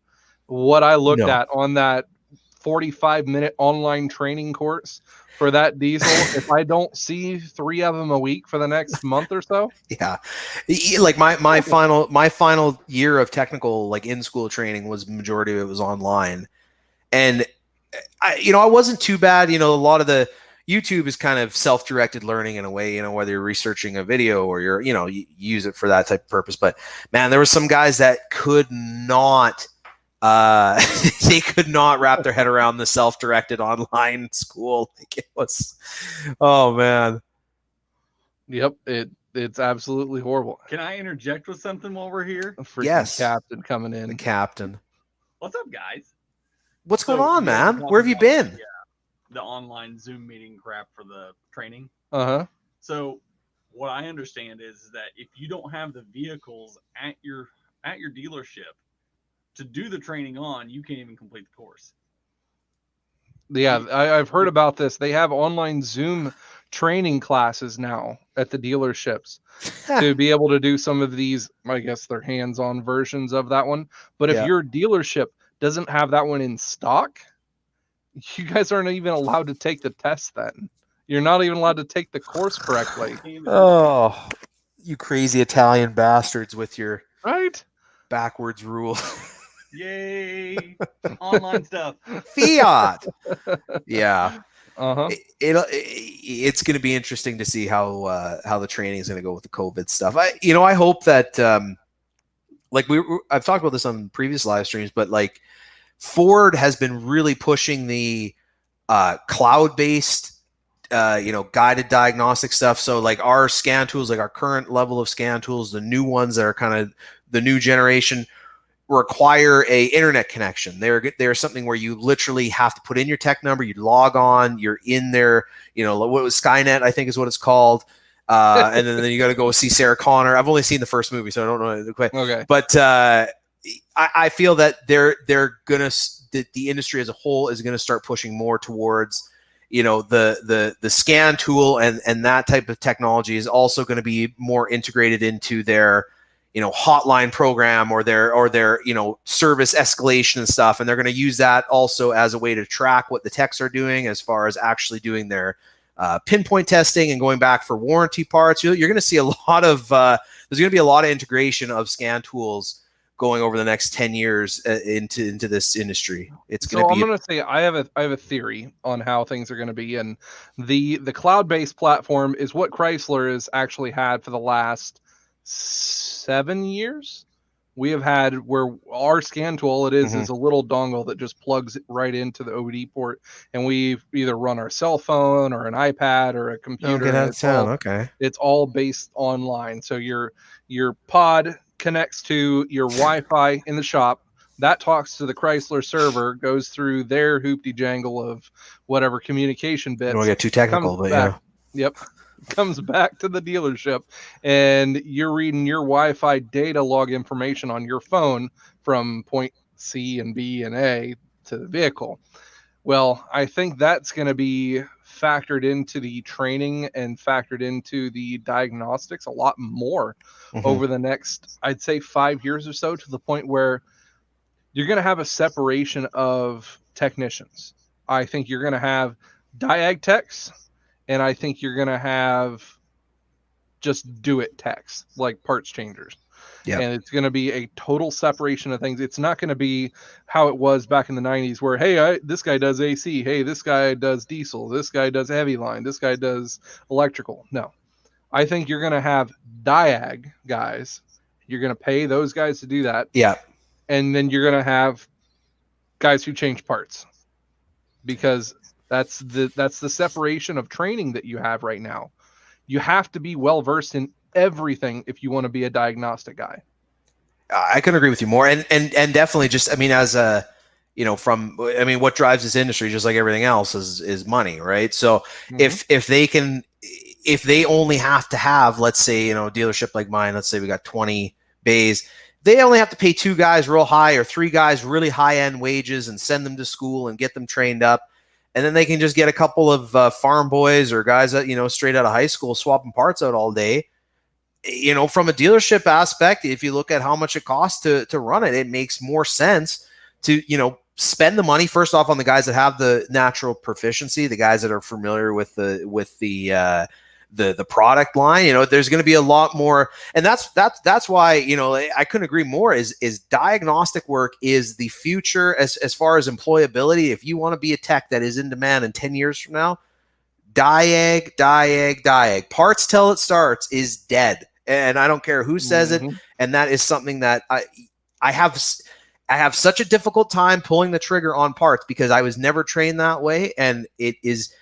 what I looked at on that 45-minute online training course for that diesel if I don't see 3 of them a week for the next month or so? Yeah. Like my final year of technical, like in-school training, was majority of it was online. And I wasn't too bad. A lot of the YouTube is kind of self-directed learning in a way, whether you're researching a video or you use it for that type of purpose. But man, there were some guys that could not they could not wrap their head around the self-directed online school. Like it was, oh man. Yep, it's absolutely horrible. Can I interject with something while we're here? A freaking captain coming in. The captain. What's up, guys? What's going on, man? Where have you been? The online Zoom meeting crap for the training. Uh-huh. So what I understand is that if you don't have the vehicles at your dealership to do the training on, you can't even complete the course. Yeah, I've heard about this. They have online Zoom training classes now at the dealerships to be able to do some of these. I guess they're hands-on versions of that one. But if Yeah. your dealership doesn't have that one in stock, you guys aren't even allowed to take the test then. You're not even allowed to take the course correctly. Oh, you crazy Italian bastards with your Right? backwards rule. Yay! Online stuff. Fiat. Yeah. Uh-huh. It's going to be interesting to see how the training is going to go with the COVID stuff. I hope that like I've talked about this on previous live streams, but like Ford has been really pushing the cloud-based guided diagnostic stuff. So like our scan tools, like our current level of scan tools, the new ones that are kind of the new generation, require a internet connection. They're something where you literally have to put in your tech number, you log on, you're in there, what was Skynet, I think is what it's called. And then you got to go see Sarah Connor. I've only seen the first movie, so I don't know quite. Okay. But I feel that they're gonna, the industry as a whole is gonna start pushing more towards, the scan tool and that type of technology is also going to be more integrated into their hotline program or their service escalation and stuff, and they're going to use that also as a way to track what the techs are doing as far as actually doing their pinpoint testing and going back for warranty parts. You're going to see a lot of there's going to be a lot of integration of scan tools going over the next 10 years into this industry. It's going to be. I'm going to say I have a theory on how things are going to be, and the cloud-based platform is what Chrysler has actually had for the last 7 years. We have had where our scan tool is a little dongle that just plugs it right into the OBD port, and we either run our cell phone or an iPad or a computer. It's all based online. So your pod connects to your Wi-Fi in the shop. That talks to the Chrysler server, goes through their hoopty jangle of whatever communication bits. I don't want to get too technical, but yeah. Yep. Comes back to the dealership, and you're reading your Wi-Fi data log information on your phone from point C and B and A to the vehicle. Well, I think that's going to be factored into the training and factored into the diagnostics a lot more over the next, I'd say, 5 years or so, to the point where you're going to have a separation of technicians. I think you're going to have diag techs, and I think you're going to have just do-it techs, like parts changers. Yeah. And it's going to be a total separation of things. It's not going to be how it was back in the 90s where, hey, this guy does AC. Hey, this guy does diesel. This guy does heavy line. This guy does electrical. No. I think you're going to have diag guys. You're going to pay those guys to do that. Yeah. And then you're going to have guys who change parts, because that's the separation of training that you have right now. You have to be well versed in everything if you want to be a diagnostic guy. I couldn't agree with you more. And definitely just, I mean, as a, what drives this industry, just like everything else, is money, right? So if they only have to have, let's say, a dealership like mine, let's say we got 20 bays, they only have to pay 2 guys real high or 3 guys really high end wages and send them to school and get them trained up. And then they can just get a couple of farm boys or guys that, straight out of high school swapping parts out all day. From a dealership aspect, if you look at how much it costs to run it, it makes more sense to, spend the money first off on the guys that have the natural proficiency, the guys that are familiar with the product line. There's going to be a lot more, and that's why, I couldn't agree more, is diagnostic work is the future as far as employability. If you want to be a tech that is in demand in 10 years from now, diag parts till it starts is dead. And I don't care who says it. And that is something that I have such a difficult time pulling the trigger on parts because I was never trained that way. And it is,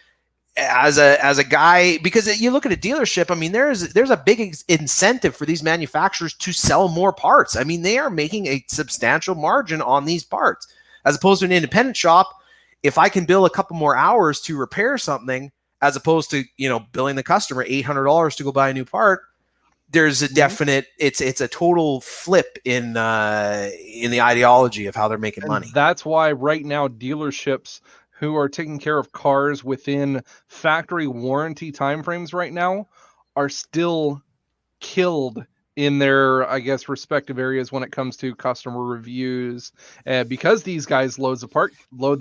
as a guy, because you look at a dealership, I mean, there's a big incentive for these manufacturers to sell more parts. I mean, they are making a substantial margin on these parts, as opposed to an independent shop. If I can bill a couple more hours to repair something as opposed to, billing the customer $800 to go buy a new part. There's a definite, it's a total flip in the ideology of how they're making money. That's why right now dealerships who are taking care of cars within factory warranty timeframes right now are still killed in their, I guess, respective areas when it comes to customer reviews, because these guys load the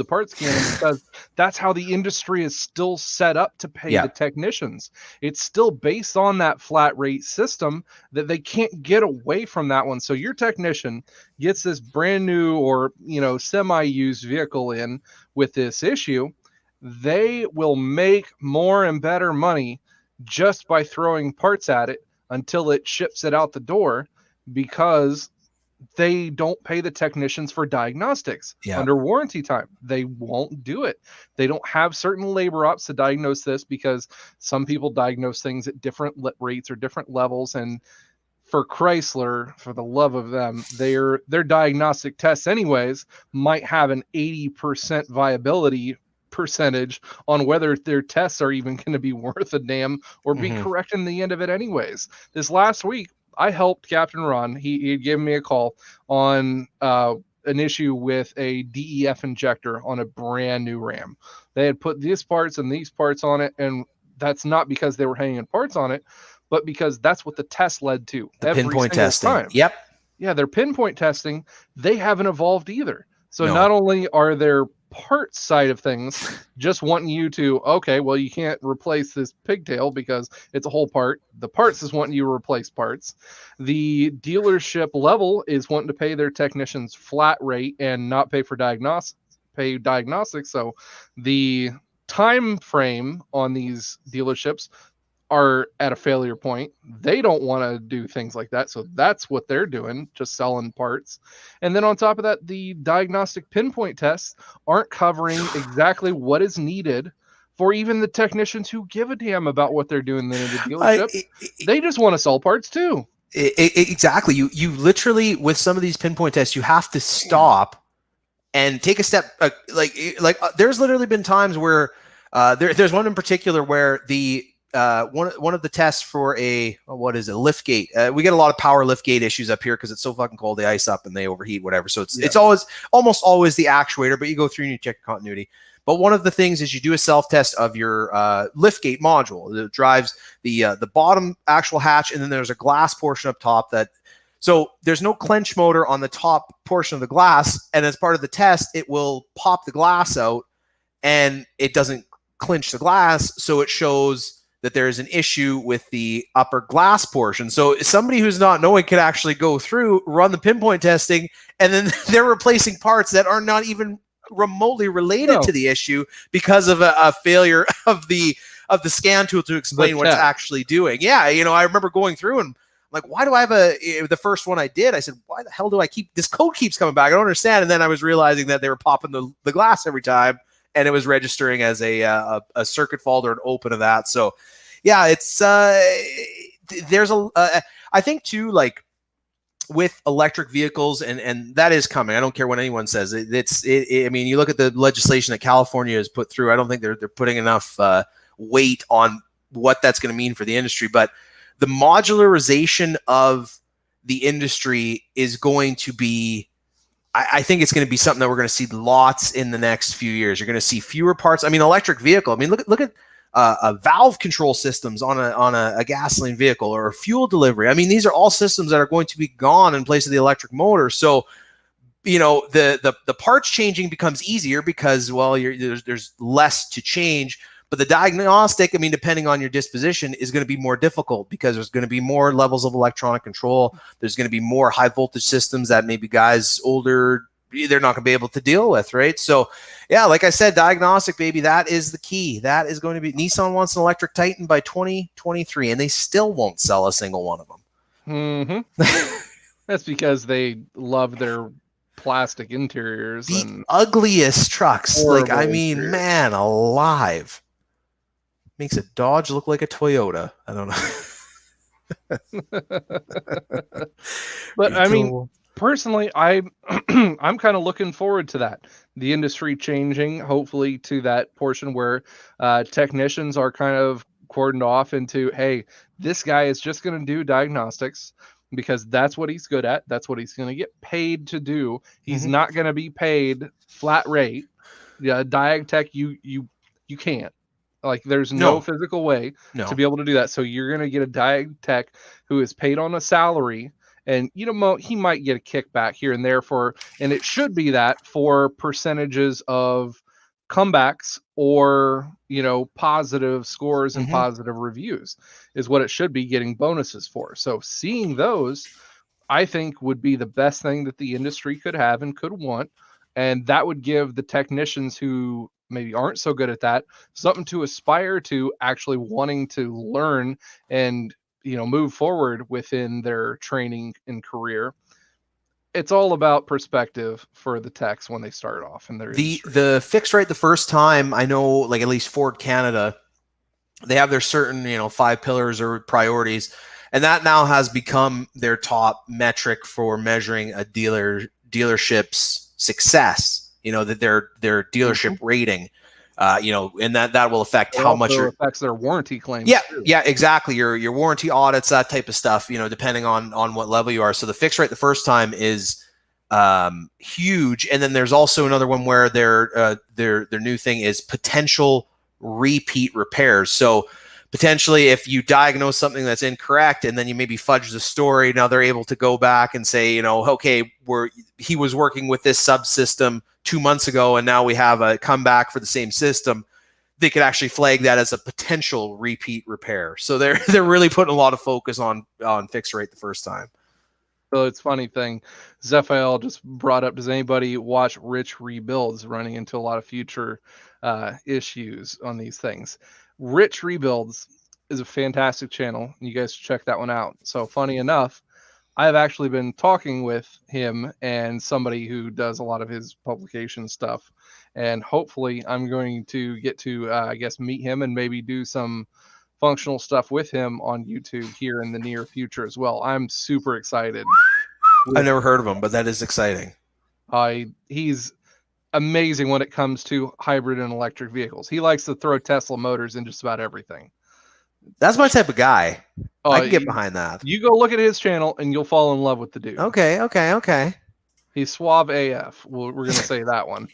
parts can, because that's how the industry is still set up to pay the technicians. It's still based on that flat rate system that they can't get away from that one. So your technician gets this brand new or semi-used vehicle in with this issue, they will make more and better money just by throwing parts at it until it ships it out the door, because they don't pay the technicians for diagnostics under warranty time. They won't do it. They don't have certain labor ops to diagnose this, because some people diagnose things at different rates or different levels. And for Chrysler, for the love of them, their diagnostic tests anyways might have an 80% viability percentage on whether their tests are even going to be worth a damn or be correct in the end of it anyways. This last week, I helped Captain Ron. He gave me a call on an issue with a DEF injector on a brand new Ram. They had put these parts and these parts on it, and that's not because they were hanging parts on it, but because that's what the test led to. The pinpoint testing. Time. Yep. Yeah, their pinpoint testing, they haven't evolved either. So not only are their parts side of things just wanting you to, okay, well, you can't replace this pigtail because it's a whole part. The parts is wanting you to replace parts. The dealership level is wanting to pay their technicians flat rate and not pay for diagnostics. So the time frame on these dealerships are at a failure point. They don't want to do things like that. So that's what they're doing, just selling parts. And then on top of that, the diagnostic pinpoint tests aren't covering exactly what is needed for even the technicians who give a damn about what they're doing in the dealership. They just want to sell parts too. Exactly. You literally, with some of these pinpoint tests, you have to stop and take a step. There's literally been times where there's one in particular where the one of the tests for a lift gate. We get a lot of power lift gate issues up here because it's so fucking cold. They ice up and they overheat, whatever. So it's almost always the actuator, but you go through and you check continuity. But one of the things is you do a self test of your lift gate module. It drives the bottom actual hatch, and then there's a glass portion up top so there's no clench motor on the top portion of the glass, and as part of the test, it will pop the glass out, and it doesn't clinch the glass, so it shows that there is an issue with the upper glass portion. So somebody who's not knowing can actually go through, run the pinpoint testing, and then they're replacing parts that are not even remotely related to the issue because of a failure of the scan tool to explain what it's actually doing. Yeah, I remember going through and I'm like, why do I have the first one I did, I said, why the hell do I this code keeps coming back? I don't understand. And then I was realizing that they were popping the glass every time, and it was registering as a circuit fault or an open of that. So yeah, it's there's I think too, like with electric vehicles, and that is coming. I don't care what anyone says. I mean, you look at the legislation that California has put through. I don't think they're putting enough weight on what that's going to mean for the industry. But the modularization of the industry is going to be, I think it's going to be something that we're going to see lots in the next few years. You're going to see fewer parts. I mean, electric vehicle. I mean, look at valve control systems on a gasoline vehicle, or fuel delivery. I mean, these are all systems that are going to be gone in place of the electric motor. So, the parts changing becomes easier because, well, there's less to change. But the diagnostic, I mean, depending on your disposition, is going to be more difficult because there's going to be more levels of electronic control. There's going to be more high voltage systems that maybe guys older, they're not going to be able to deal with, right? So, yeah, like I said, diagnostic, baby, that is the key. That is going to be, Nissan wants an electric Titan by 2023, and they still won't sell a single one of them. That's because they love their plastic interiors. The ugliest trucks. Like, I mean, interiors. Man alive. Makes a Dodge look like a Toyota. I don't know. But I mean, personally, I'm kind of looking forward to that. the industry changing, hopefully to that portion where technicians are kind of cordoned off into, hey, this guy is just going to do diagnostics because that's what he's good at. That's what he's going to get paid to do. He's Mhm. not going to be paid flat rate. Yeah, diag tech, you can't. Like, there's no No. physical way No. to be able to do that. So you're going to get a diag tech who is paid on a salary, and he might get a kickback here and there and it should be that for percentages of comebacks or positive scores and Mhm. positive reviews is what it should be getting bonuses for. So seeing those, I think, would be the best thing that the industry could have and could want. And that would give the technicians who maybe aren't so good at that something to aspire to, actually wanting to learn and move forward within their training and career. It's all about perspective for the techs when they start off in their industry. The fixed right the first time, I know, like at least Ford Canada, they have their certain 5 pillars or priorities, and that now has become their top metric for measuring a dealership's success. That their dealership rating, and that will affect It how much also affects their warranty claims. Yeah, too. yeah, exactly. Your warranty audits, that type of stuff, depending on what level you are. So the fixed rate the first time is huge, and then there's also another one where their new thing is potential repeat repairs. So potentially, if you diagnose something that's incorrect and then you maybe fudge the story, now they're able to go back and say, okay, he was working with this subsystem 2 months ago, and now we have a comeback for the same system. They could actually flag that as a potential repeat repair. So they're really putting a lot of focus on fixed rate the first time. So it's funny thing, Zephael just brought up, does anybody watch Rich Rebuilds, running into a lot of future issues on these things? Rich Rebuilds is a fantastic channel. You guys should check that one out. So funny enough, I've actually been talking with him and somebody who does a lot of his publication stuff. And hopefully I'm going to get to, I guess, meet him and maybe do some functional stuff with him on YouTube here in the near future as well. I'm super excited. I've never heard of him, but that is exciting. He's amazing when it comes to hybrid and electric vehicles. He likes to throw Tesla motors in just about everything. That's my type of guy. I can get behind that. You go look at his channel and you'll fall in love with the dude. Okay. He's suave AF. We're going to say that one.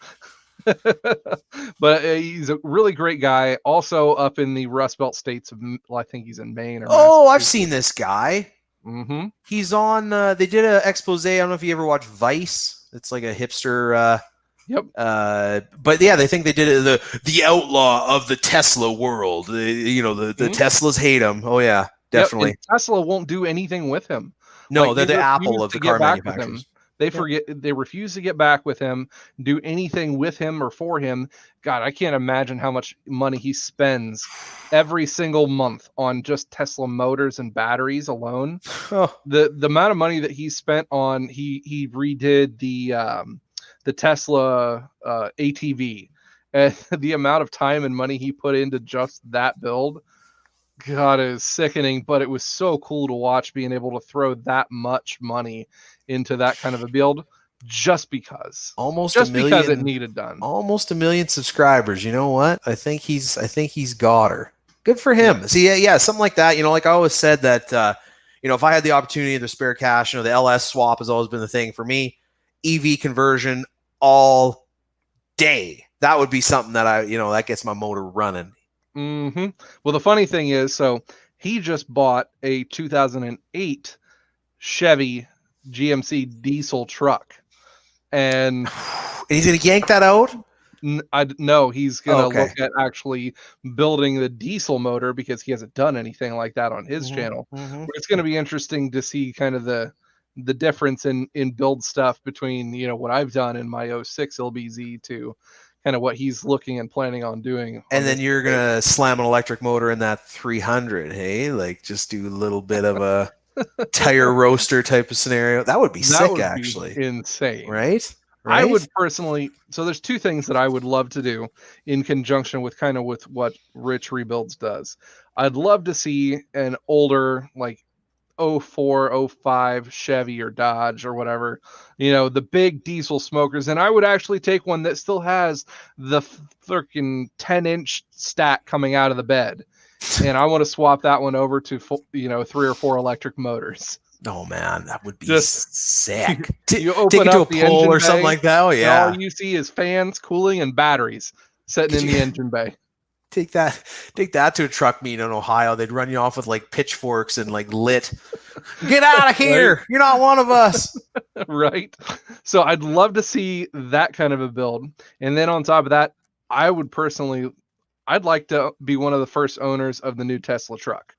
But he's a really great guy. Also up in the Rust Belt states of, I think he's in Maine. I've seen this guy. Mm-hmm. He's on. They did an expose. I don't know if you ever watched Vice. It's like a hipster. Yep. But yeah, they think they did it. The outlaw of the Tesla world. The Teslas hate him. Oh yeah, definitely. Yep, Tesla won't do anything with him. No, they're the Apple of the car manufacturers. They refuse to get back with him, do anything with him or for him. God, I can't imagine how much money he spends every single month on just Tesla motors and batteries alone. Oh. The amount of money that he spent on, he redid the Tesla ATV, and the amount of time and money he put into just that build, God, it is sickening. But it was so cool to watch, being able to throw that much money into that kind of a build just because because it needed done. Almost 1 million subscribers. You know what? I think he's got her. Good for him. Yeah. See, yeah, something like that. Like I always said that if I had the opportunity, the spare cash, the LS swap has always been the thing for me. EV conversion all day. That would be something that that gets my motor running. Mm-hmm. Well, the funny thing is, so he just bought a 2008 Chevy GMC diesel truck, and he's gonna yank that out. No, he's gonna look at actually building the diesel motor because he hasn't done anything like that on his channel. Mm-hmm. It's going to be interesting to see kind of the difference in build stuff between what I've done in my 06 LBZ to kind of what he's looking and planning on doing. And then you're gonna slam an electric motor in that 300, hey? Like just do a little bit of a tire roaster type of scenario. That would be sick, actually. Insane, right? I would personally. So there's two things that I would love to do in conjunction with what Rich Rebuilds does. I'd love to see an older, like 04, 05 Chevy or Dodge or whatever, the big diesel smokers. And I would actually take one that still has the freaking 10-inch stack coming out of the bed. And I want to swap that one over to, 3 or 4 electric motors. Oh man, that would be Just sick. You Take open it to up a the pole engine or something bay, like that. Oh and yeah. all you see is fans, cooling, and batteries sitting in the engine bay. Take that to a truck meet in Ohio. They'd run you off with like pitchforks and like lit. Get out of here! Right? You're not one of us. Right. So I'd love to see that kind of a build. And then on top of that, I'd like to be one of the first owners of the new Tesla truck,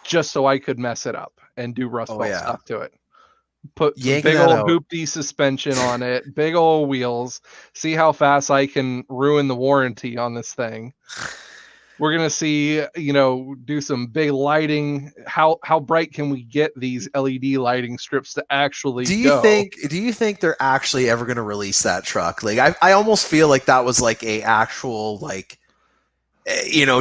just so I could mess it up and do Rust Belt stuff to it. Put some big old hoopty suspension on it, big old wheels, see how fast I can ruin the warranty on this thing. We're going to see, do some big lighting. How bright can we get these LED lighting strips to actually do you think they're actually ever going to release that truck? Like, I almost feel like that was like a actual, like,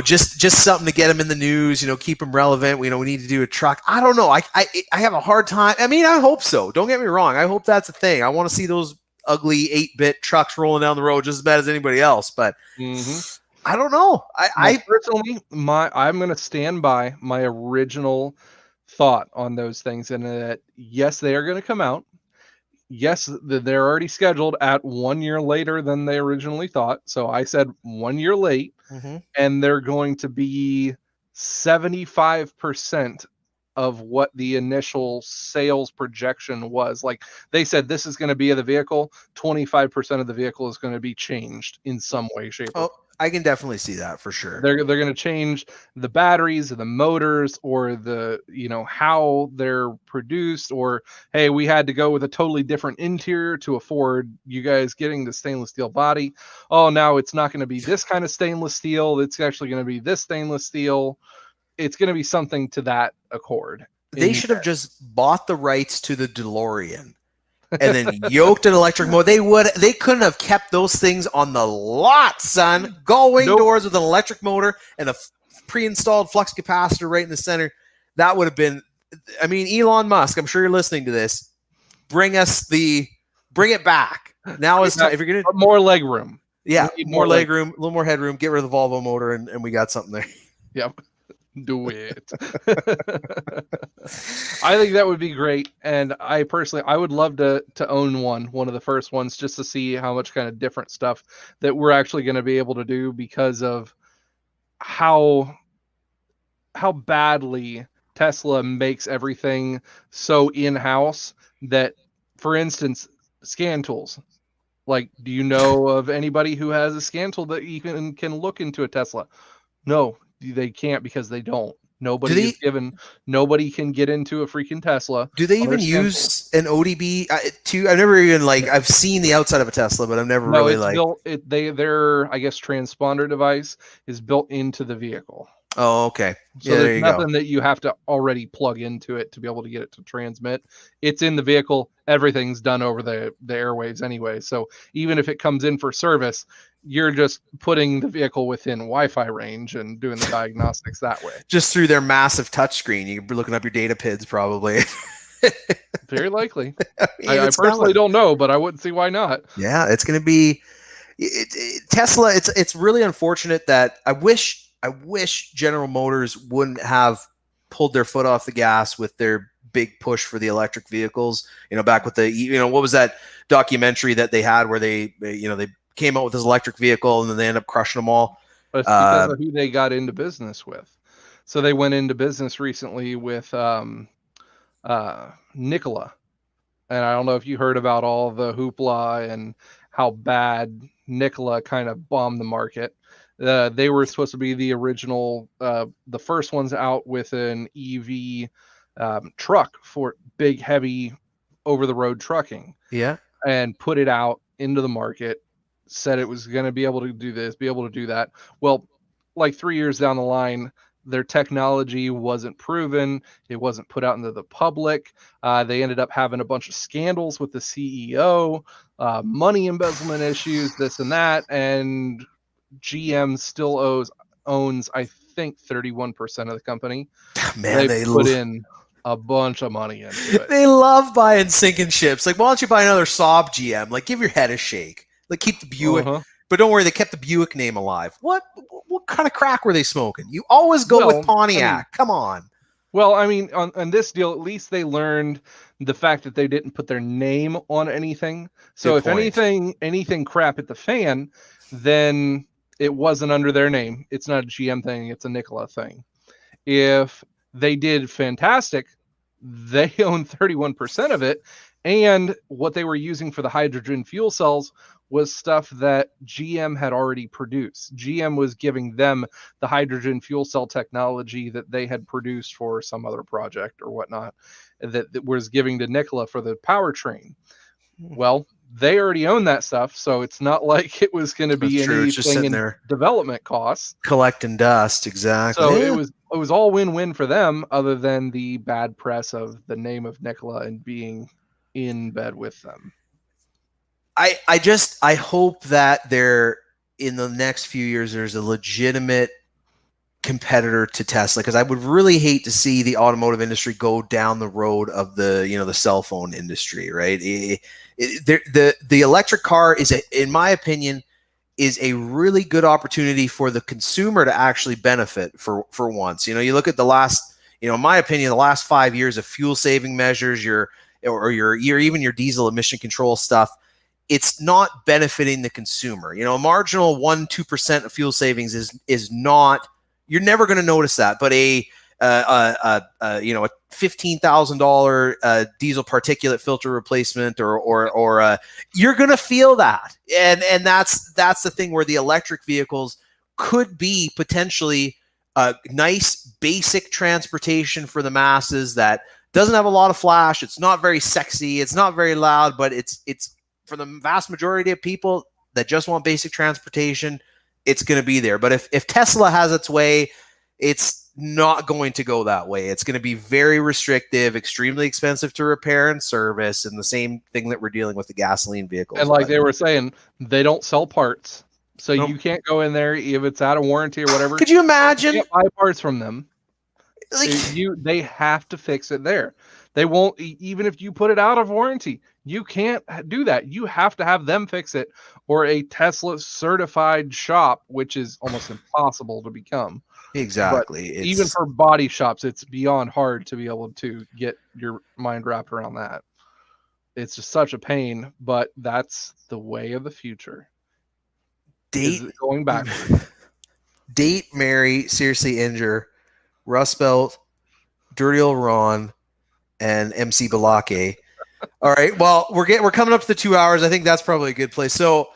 just something to get them in the news, keep them relevant. We need to do a truck. I don't know. I have a hard time. I mean, I hope so. Don't get me wrong. I hope that's a thing. I want to see those ugly 8-bit trucks rolling down the road just as bad as anybody else. But I don't know. I personally, I'm going to stand by my original thought on those things, and that yes, they are going to come out. Yes, they're already scheduled at 1 year later than they originally thought. So I said 1 year late, and they're going to be 75% of what the initial sales projection was. Like they said, this is going to be the vehicle. 25% of the vehicle is going to be changed in some way, shape, or form. I can definitely see that for sure. They're going to change the batteries or the motors or the, how they're produced, or, hey, we had to go with a totally different interior to afford you guys getting the stainless steel body. Oh, now it's not going to be this kind of stainless steel. It's actually going to be this stainless steel. It's going to be something to that accord. They should have just bought the rights to the DeLorean and then yoked an electric motor. They couldn't have kept those things on the lot, son. Gull-wing doors with an electric motor and a pre-installed flux capacitor right in the center. That would have been, I mean, Elon Musk, I'm sure you're listening to this. Bring it back. Now is time. If you're going to more leg room. Yeah, more leg room, a little more headroom, get rid of the Volvo motor, and we got something there. Yep. Do it. I think that would be great, and I would love to own one of the first ones, just to see how much kind of different stuff that we're actually going to be able to do, because of how badly Tesla makes everything so in-house that, for instance, scan tools. Like, do you know of anybody who has a scan tool that even can look into a Tesla? No, they can't, because they don't. Nobody can get into a freaking Tesla. Do they even use an ODB I've never even I've seen the outside of a Tesla, but I've never their I guess transponder device is built into the vehicle. Oh, okay. So there's nothing that you have to already plug into it to be able to get it to transmit. It's in the vehicle. Everything's done over the airwaves anyway. So even if it comes in for service, you're just putting the vehicle within Wi-Fi range and doing the diagnostics that way. Just through their massive touchscreen. You're looking up your data PIDs probably. Very likely. I personally don't know, but I wouldn't see why not. Yeah, it's going to be Tesla. It's really unfortunate that I wish General Motors wouldn't have pulled their foot off the gas with their big push for the electric vehicles. Back with the what was that documentary that they had where they came out with this electric vehicle and then they end up crushing them all. But it's because of who they got into business with. So they went into business recently with Nicola, and I don't know if you heard about all the hoopla and how bad Nicola kind of bombed the market. They were supposed to be the original, the first ones out with an EV truck for big, heavy, over-the-road trucking. Yeah. And put it out into the market, said it was going to be able to do this, be able to do that. Well, 3 years down the line, their technology wasn't proven. It wasn't put out into the public. They ended up having a bunch of scandals with the CEO, money embezzlement issues, this and that, and GM still owns, I think 31% of the company. Man, they put in a bunch of money into it. They love buying sinking ships. Like, why don't you buy another Saab GM? Like, give your head a shake. Like, keep the Buick. But don't worry, they kept the Buick name alive. What kind of crack were they smoking? You always go with Pontiac. Come on. Well, I mean, on this deal, at least they learned the fact that they didn't put their name on anything. So if anything crap hit the fan, then it wasn't under their name. It's not a GM thing. It's a Nicola thing. If they did fantastic, they own 31% of it. And what they were using for the hydrogen fuel cells was stuff that GM had already produced. GM was giving them the hydrogen fuel cell technology that they had produced for some other project or whatnot that was giving to Nicola for the powertrain. Well, they already own that stuff, so it's not like it was going to be anything in there development costs. Collecting dust, exactly. So it was all win-win for them, other than the bad press of the name of Nicola and being in bed with them. I hope that there in the next few years there's a legitimate competitor to Tesla, because I would really hate to see the automotive industry go down the road of the cell phone industry, right? The electric car in my opinion, is a really good opportunity for the consumer to actually benefit for once. You look at the last, in my opinion, the last 5 years of fuel saving measures, your even your diesel emission control stuff, it's not benefiting the consumer. A marginal 1-2% of fuel savings is not. You're never going to notice that, but a $15,000 diesel particulate filter replacement, or you're going to feel that, and that's the thing where the electric vehicles could be potentially a nice basic transportation for the masses that doesn't have a lot of flash. It's not very sexy. It's not very loud, but it's for the vast majority of people that just want basic transportation. It's going to be there. But if Tesla has its way, it's not going to go that way. It's going to be very restrictive, extremely expensive to repair and service, and the same thing that we're dealing with the gasoline vehicles. And like they were saying, they don't sell parts. So you can't go in there if it's out of warranty or whatever. Could you imagine? You can't buy parts from them. They have to fix it there. They won't, even if you put it out of warranty, you can't do that. You have to have them fix it, or a Tesla certified shop, which is almost impossible to become. Exactly. Even for body shops, it's beyond hard to be able to get your mind wrapped around that. It's just such a pain, but that's the way of the future. Going back. Date, marry, seriously injure, Rust Belt, Dirty Old Ron, and MC Balake. All right. Well, we're coming up to the 2 hours. I think that's probably a good place. So,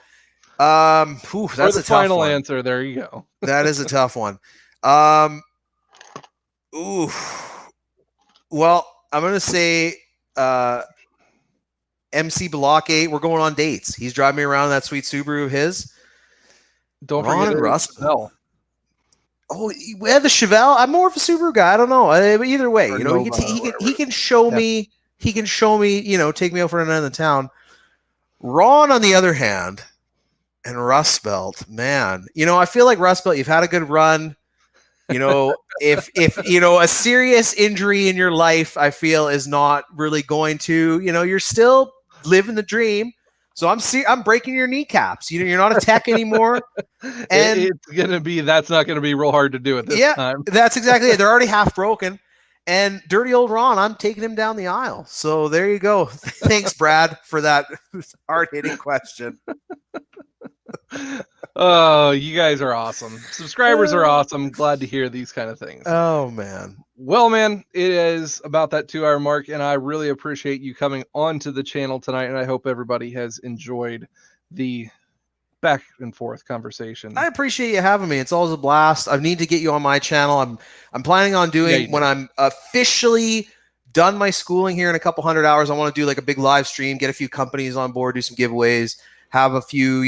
that's a tough final one. answer. There you go. That is a tough one. Well, I'm gonna say MC Balake. We're going on dates. He's driving me around in that sweet Subaru of his. Don't forget Rust Belt. Oh, we have the Chevelle. I'm more of a Subaru guy. I don't know. But either way, he can show me. He can show me. Take me out for another town. Ron, on the other hand, and Rust Belt, man. I feel like Rust Belt. You've had a good run. If a serious injury in your life, I feel, is not really going to. You're still living the dream. So I'm breaking your kneecaps. You're not a tech anymore. And that's not gonna be real hard to do at this time. That's exactly it. They're already half broken. And dirty old Ron, I'm taking him down the aisle. So there you go. Thanks, Brad, for that hard-hitting question. Oh, you guys are awesome. Subscribers are awesome. Glad to hear these kind of things. Oh, man. Well, man, it is about that 2 hour mark, and I really appreciate you coming onto the channel tonight, and I hope everybody has enjoyed the back and forth conversation. I appreciate you having me. It's always a blast. I need to get you on my channel. I'm planning on doing, when I'm officially done my schooling here in a couple 100 hours, I want to do like a big live stream, get a few companies on board, do some giveaways, have a few,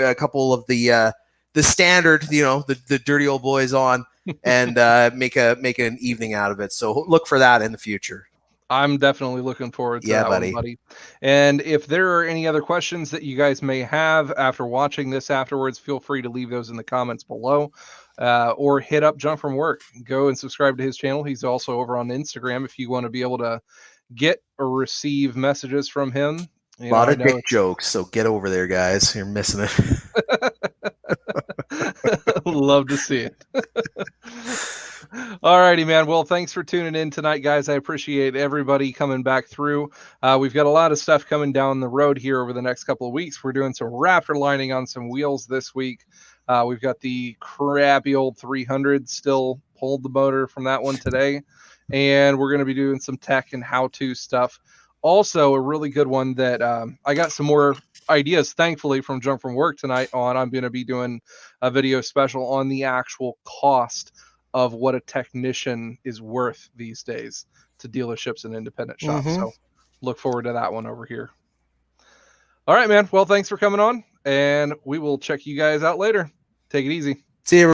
a couple of the standard, the dirty old boys on, and make an evening out of it. So look for that in the future. I'm definitely looking forward to that one, buddy. And if there are any other questions that you guys may have after watching this afterwards, feel free to leave those in the comments below. or hit up Jump From Work. Go and subscribe to his channel. He's also over on Instagram if you want to be able to get or receive messages from him. A lot of dick jokes, so get over there, guys. You're missing it. Love to see it. All righty, man. Well, thanks for tuning in tonight, guys. I appreciate everybody coming back through. We've got a lot of stuff coming down the road here over the next couple of weeks. We're doing some Raptor lining on some wheels this week. We've got the crappy old 300 still pulled the motor from that one today. And we're going to be doing some tech and how-to stuff. Also, a really good one that I got some more ideas, thankfully, from Jump From Work tonight on. I'm going to be doing a video special on the actual cost of what a technician is worth these days to dealerships and independent shops. Mm-hmm. So look forward to that one over here. All right, man. Well, thanks for coming on, and we will check you guys out later. Take it easy. See you.